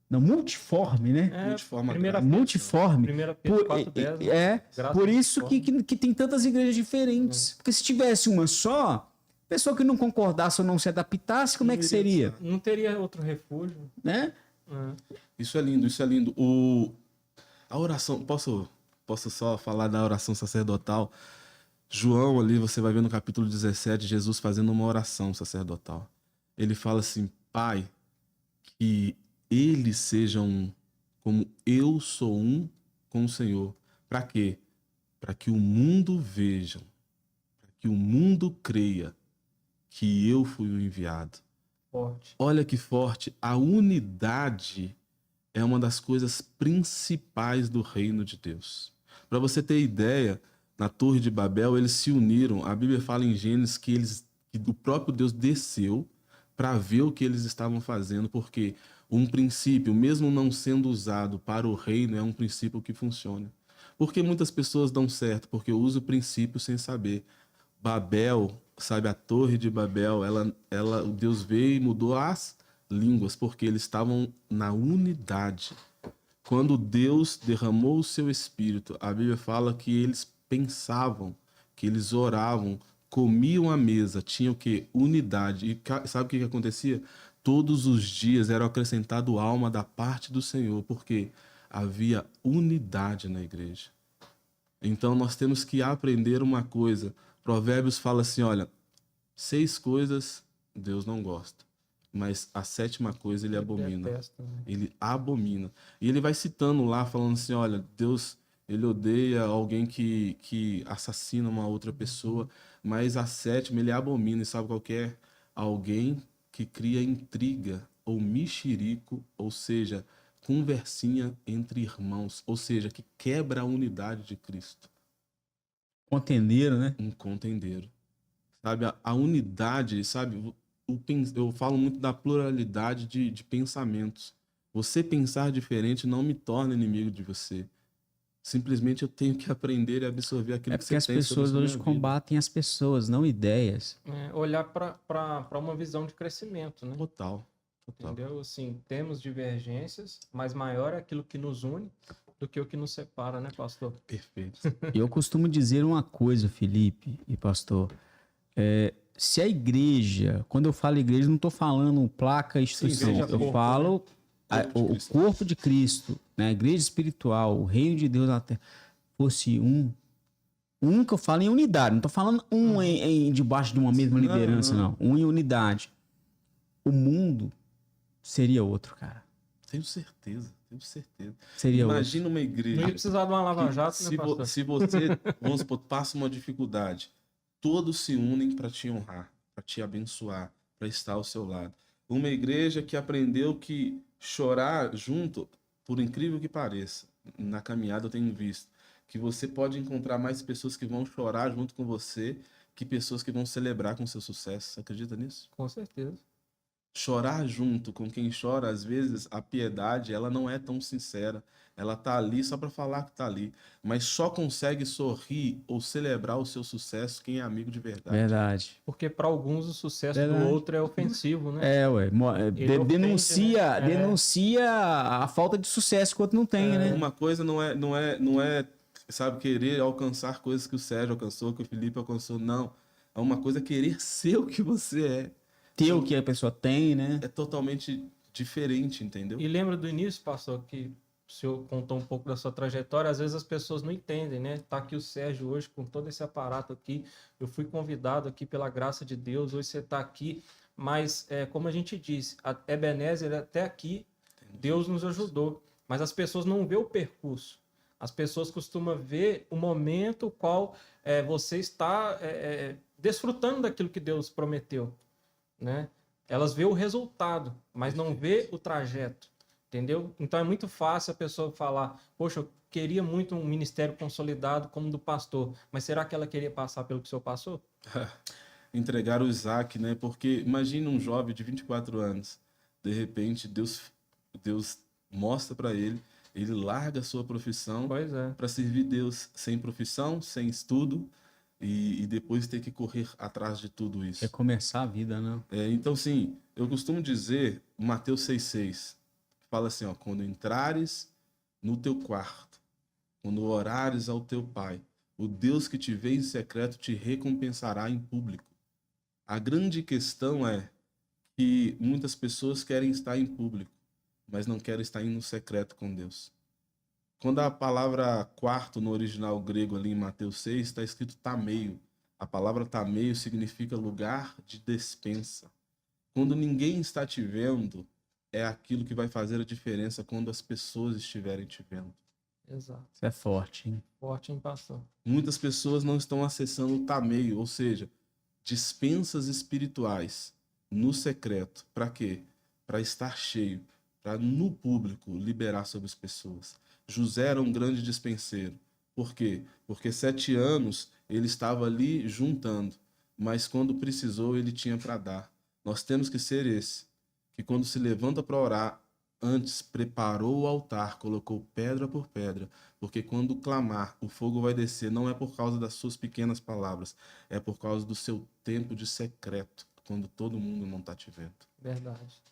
não, multiforme, né? Multiforme primeira graça. Multiforme. Primeira Pedro 4:10, né? Graça Por isso multiforme. que tem tantas igrejas diferentes. Porque se tivesse uma só, pessoa que não concordasse ou não se adaptasse, como é que seria? Não teria outro refúgio. Né? Isso é lindo, isso é lindo. A oração, posso só falar da oração sacerdotal? João ali, você vai ver no capítulo 17, Jesus fazendo uma oração sacerdotal. Ele fala assim, Pai, que eles sejam um, como eu sou um com o Senhor. Para quê? Para que o mundo veja, para que o mundo creia que eu fui o enviado. Forte. Olha que forte, a unidade é uma das coisas principais do reino de Deus. Para você ter ideia, na Torre de Babel eles se uniram. A Bíblia fala em Gênesis que o próprio Deus desceu para ver o que eles estavam fazendo, porque um princípio, mesmo não sendo usado para o reino, é um princípio que funciona. Porque muitas pessoas dão certo, porque usam o princípio sem saber. Babel, sabe, a Torre de Babel, o Deus veio e mudou as línguas, porque eles estavam na unidade. Quando Deus derramou o seu espírito, a Bíblia fala que eles pensavam, que eles oravam, comiam à mesa, tinham o quê? Unidade. E sabe o que acontecia? Todos os dias era acrescentado alma da parte do Senhor, porque havia unidade na igreja. Então nós temos que aprender uma coisa. Provérbios fala assim, olha, 6 coisas Deus não gosta, mas a 7ª coisa ele abomina. Detesta, né? Ele abomina. E ele vai citando lá, falando assim, olha, Deus ele odeia alguém que assassina uma outra pessoa, mas a sétima ele abomina, e sabe qual que é? Alguém que cria intriga ou mexerico, ou seja, conversinha entre irmãos, ou seja, que quebra a unidade de Cristo. Contendeiro, né? Um contendeiro. Sabe, a unidade, sabe, eu falo muito da pluralidade de pensamentos. Você pensar diferente não me torna inimigo de você. Simplesmente eu tenho que aprender e absorver aquilo É que porque você as tem sobre pessoas a hoje minha vida. combatem as pessoas, não ideias. Olhar para uma visão de crescimento, né? Total, total. Entendeu? Assim, temos divergências, mas maior é aquilo que nos une do que o que nos separa, né, pastor? Perfeito. Eu costumo dizer uma coisa, Felipe e pastor. Se a igreja, quando eu falo igreja, não estou falando placa, instituição. igreja Eu corpo, falo Corpo de o Cristo. corpo de Cristo, né? A igreja espiritual, o reino de Deus na terra, fosse um. Um que eu falo em unidade, não estou falando debaixo de uma mesma liderança, não. Um em unidade. O mundo seria outro, cara. Tenho certeza, tenho certeza. Seria Imagina uma Não igreja. ia precisar de uma lava-jato, né, Se, pastor? se você, vamos supor, passa uma dificuldade, todos se unem para te honrar, para te abençoar, para estar ao seu lado. Uma igreja que aprendeu que chorar junto, por incrível que pareça, na caminhada eu tenho visto, que você pode encontrar mais pessoas que vão chorar junto com você que pessoas que vão celebrar com seu sucesso. Você acredita nisso? Com certeza. Chorar junto com quem chora, às vezes, a piedade, ela não é tão sincera. Ela tá ali só para falar que tá ali. Mas só consegue sorrir ou celebrar o seu sucesso quem é amigo de verdade. Verdade. Porque para alguns o sucesso Verdade. do outro é ofensivo, né? Ué. Ele ofende, Denuncia, né? denuncia a falta de sucesso que o outro não tem, né? Uma coisa não é, sabe, querer alcançar coisas que o Sérgio alcançou, que o Felipe alcançou. Não. É uma coisa querer ser o que você é. Ter o que a pessoa tem, né? É totalmente diferente, entendeu? E lembra do início, pastor, que o senhor contou um pouco da sua trajetória, às vezes as pessoas não entendem, né? Tá aqui o Sérgio hoje com todo esse aparato aqui, eu fui convidado aqui pela graça de Deus, hoje você está aqui, mas como a gente disse, a Ebenezer até aqui, Deus nos ajudou, mas as pessoas não vê o percurso, as pessoas costumam ver o momento qual você está desfrutando daquilo que Deus prometeu, né? Elas vê o resultado, mas não vê o trajeto, entendeu? Então é muito fácil a pessoa falar, poxa, eu queria muito um ministério consolidado como o do pastor, mas será que ela queria passar pelo que o senhor passou? Entregar o Isaac, né? Porque imagina um jovem de 24 anos, de repente Deus mostra para ele larga a sua profissão Pois é. para servir Deus sem profissão, sem estudo e depois ter que correr atrás de tudo isso. É começar a vida, né? Então, sim, eu costumo dizer, Mateus 6,6, fala assim, ó, quando entrares no teu quarto, quando orares ao teu pai, o Deus que te vê em secreto te recompensará em público. A grande questão é que muitas pessoas querem estar em público, mas não querem estar no secreto com Deus. Quando a palavra quarto no original grego ali em Mateus 6 está escrito tameio. A palavra tameio significa lugar de despensa. Quando ninguém está te vendo, é aquilo que vai fazer a diferença quando as pessoas estiverem te vendo. Exato. Isso é forte, hein? Forte, hein, pastor? Muitas pessoas não estão acessando o tameio, ou seja, dispensas espirituais no secreto. Para quê? Para estar cheio, para no público liberar sobre as pessoas. José era um grande dispenseiro. Por quê? Porque 7 anos ele estava ali juntando, mas quando precisou ele tinha para dar. Nós temos que ser esse, que quando se levanta para orar, antes preparou o altar, colocou pedra por pedra, porque quando clamar, o fogo vai descer, não é por causa das suas pequenas palavras, é por causa do seu tempo de secreto, quando todo mundo não está te vendo. Verdade.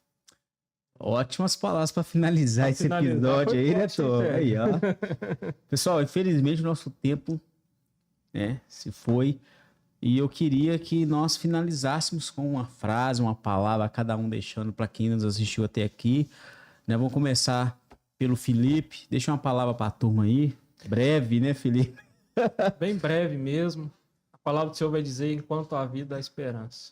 Ótimas palavras para finalizar esse episódio aí, né, Tom? Aí, ó. Pessoal, infelizmente o nosso tempo, né, se foi. E eu queria que nós finalizássemos com uma frase, uma palavra, cada um deixando para quem nos assistiu até aqui. Né, vamos começar pelo Felipe. Deixa uma palavra para a turma aí. Breve, né, Felipe? Bem breve mesmo. A palavra do Senhor vai dizer, enquanto há vida, há esperança.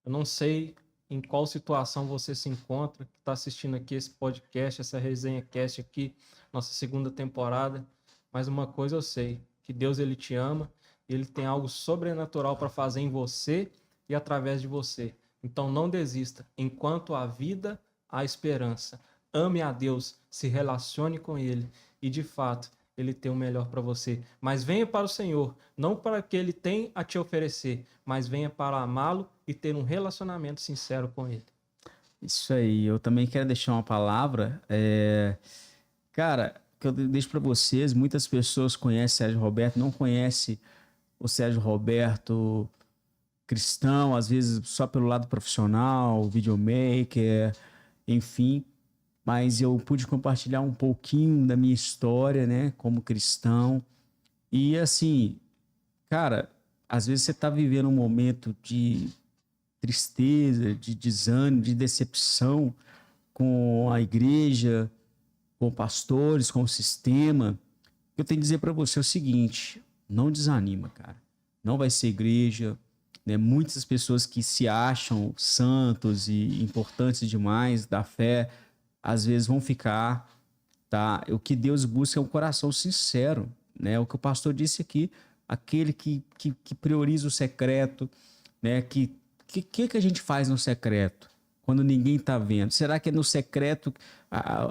Eu não sei em qual situação você se encontra, que está assistindo aqui esse podcast, essa resenha cast aqui, nossa segunda temporada, Mas uma coisa eu sei, que Deus ele te ama, ele tem algo sobrenatural para fazer em você e através de você. Então não desista. Enquanto há vida, há esperança. Ame a Deus, se relacione com ele e de fato ele tem o melhor para você. Mas venha para o Senhor, não para que ele tem a te oferecer, mas venha para amá-lo e ter um relacionamento sincero com ele. Isso aí, eu também quero deixar uma palavra. Cara, que eu deixo para vocês, muitas pessoas conhecem Sérgio Roberto, não conhecem o Sérgio Roberto cristão, às vezes só pelo lado profissional, videomaker, enfim. Mas eu pude compartilhar um pouquinho da minha história, né, como cristão. E assim, cara, às vezes você tá vivendo um momento de tristeza, de desânimo, de decepção com a igreja, com pastores, com o sistema. Eu tenho que dizer para você o seguinte: não desanima, cara. Não vai ser igreja, né? Muitas pessoas que se acham santos e importantes demais da fé, às vezes vão ficar, tá? O que Deus busca é um coração sincero, né? O que o pastor disse aqui, aquele que prioriza o secreto, né? Que a gente faz no secreto quando ninguém está vendo? Será que é no secreto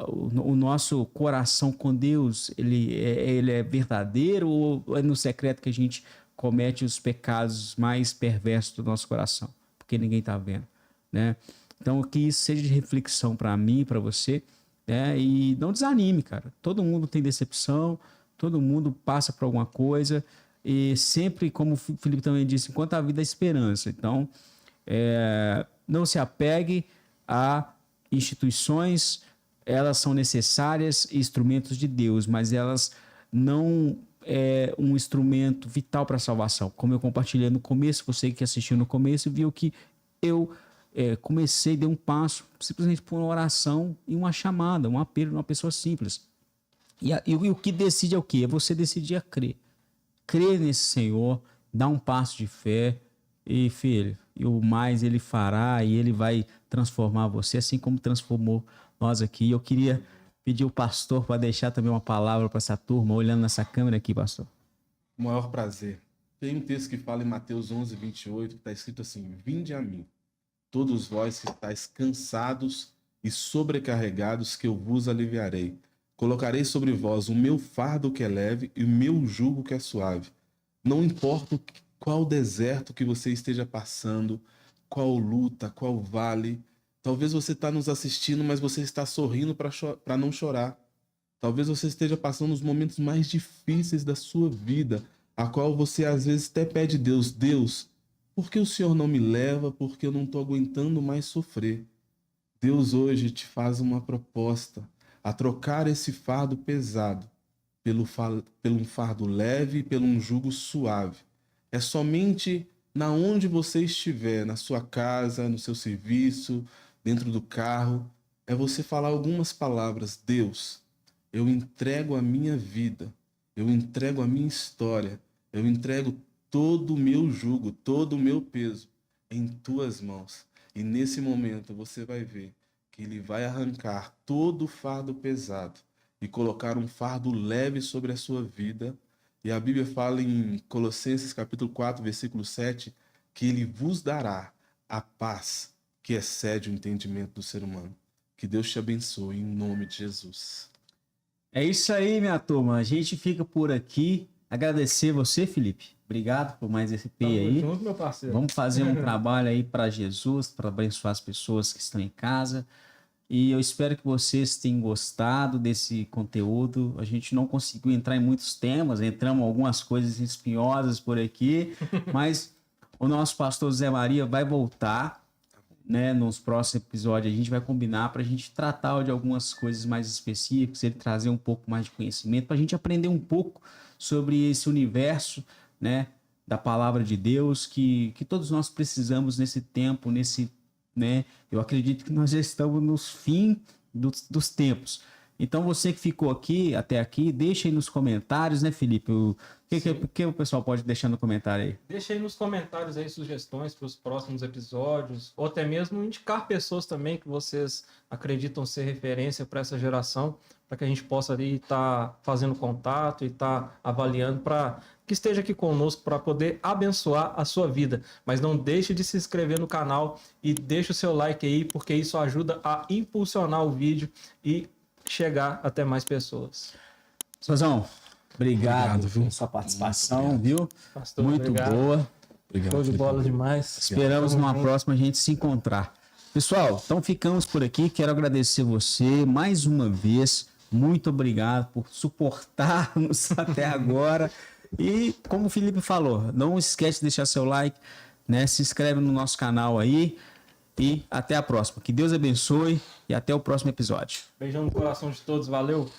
o nosso coração com Deus ele é verdadeiro, ou é no secreto que a gente comete os pecados mais perversos do nosso coração? Porque ninguém está vendo, né? Então, que isso seja de reflexão para mim, para você, né? E não desanime, cara. Todo mundo tem decepção, todo mundo passa por alguma coisa, e sempre, como o Felipe também disse, enquanto a vida é esperança. Então, não se apegue a instituições, elas são necessárias, instrumentos de Deus, mas elas não é um instrumento vital para a salvação. Como eu compartilhei no começo, você que assistiu no começo viu que eu comecei, dei um passo simplesmente por uma oração e uma chamada, um apelo de uma pessoa simples. E o que decide é o quê? É você decidir a crer. Crer nesse Senhor, dar um passo de fé e, filho, e o mais ele fará, e ele vai transformar você, assim como transformou nós aqui. Eu queria pedir o pastor para deixar também uma palavra para essa turma, olhando nessa câmera aqui, pastor. O maior prazer. Tem um texto que fala em Mateus 11:28, que está escrito assim: vinde a mim, todos vós que estáis cansados e sobrecarregados, que eu vos aliviarei. Colocarei sobre vós o meu fardo que é leve e o meu jugo que é suave. Não importa qual deserto que você esteja passando, qual luta, qual vale. Talvez você está nos assistindo, mas você está sorrindo para não chorar. Talvez você esteja passando os momentos mais difíceis da sua vida, a qual você às vezes até pede a Deus: Deus, por que o Senhor não me leva? Porque eu não estou aguentando mais sofrer. Deus hoje te faz uma proposta a trocar esse fardo pesado pelo um fardo leve e pelo um jugo suave. É somente na onde você estiver, na sua casa, no seu serviço, dentro do carro, é você falar algumas palavras: Deus, eu entrego a minha vida, eu entrego a minha história, eu entrego todo o meu jugo, todo o meu peso em tuas mãos. E nesse momento você vai ver que ele vai arrancar todo o fardo pesado e colocar um fardo leve sobre a sua vida. E a Bíblia fala em Colossenses capítulo 4, versículo 7, que ele vos dará a paz que excede o entendimento do ser humano. Que Deus te abençoe em nome de Jesus. É isso aí, minha turma. A gente fica por aqui. Agradecer você, Felipe. Obrigado por mais esse EP aí. Junto, meu parceiro. Vamos fazer um trabalho aí para Jesus, para abençoar as pessoas que estão em casa. E eu espero que vocês tenham gostado desse conteúdo. A gente não conseguiu entrar em muitos temas, entramos em algumas coisas espinhosas por aqui, mas o nosso pastor Zé Maria vai voltar, né, nos próximos episódios. A gente vai combinar para a gente tratar de algumas coisas mais específicas, ele trazer um pouco mais de conhecimento, para a gente aprender um pouco sobre esse universo, né, da palavra de Deus, que todos nós precisamos nesse tempo, né? Eu acredito que nós já estamos nos fins dos tempos. Então, você que ficou aqui, até aqui, deixa aí nos comentários, né, Felipe? O que o pessoal pode deixar no comentário aí? Deixa aí nos comentários aí sugestões para os próximos episódios, ou até mesmo indicar pessoas também que vocês acreditam ser referência para essa geração, para que a gente possa ali estar fazendo contato e estar avaliando para que esteja aqui conosco para poder abençoar a sua vida. Mas não deixe de se inscrever no canal e deixe o seu like aí, porque isso ajuda a impulsionar o vídeo e chegar até mais pessoas. Pastorzão, obrigado Obrigado, viu? pela sua participação, viu? Pastor, Muito obrigado. boa. Obrigado. Show de bola demais. Esperamos numa próxima a gente se encontrar. Pessoal, então ficamos por aqui. Quero agradecer você mais uma vez. Muito obrigado por suportar-nos até agora. E como o Felipe falou, não esquece de deixar seu like, né? Se inscreve no nosso canal aí. E até a próxima. Que Deus abençoe e até o próximo episódio. Beijão no coração de todos. Valeu.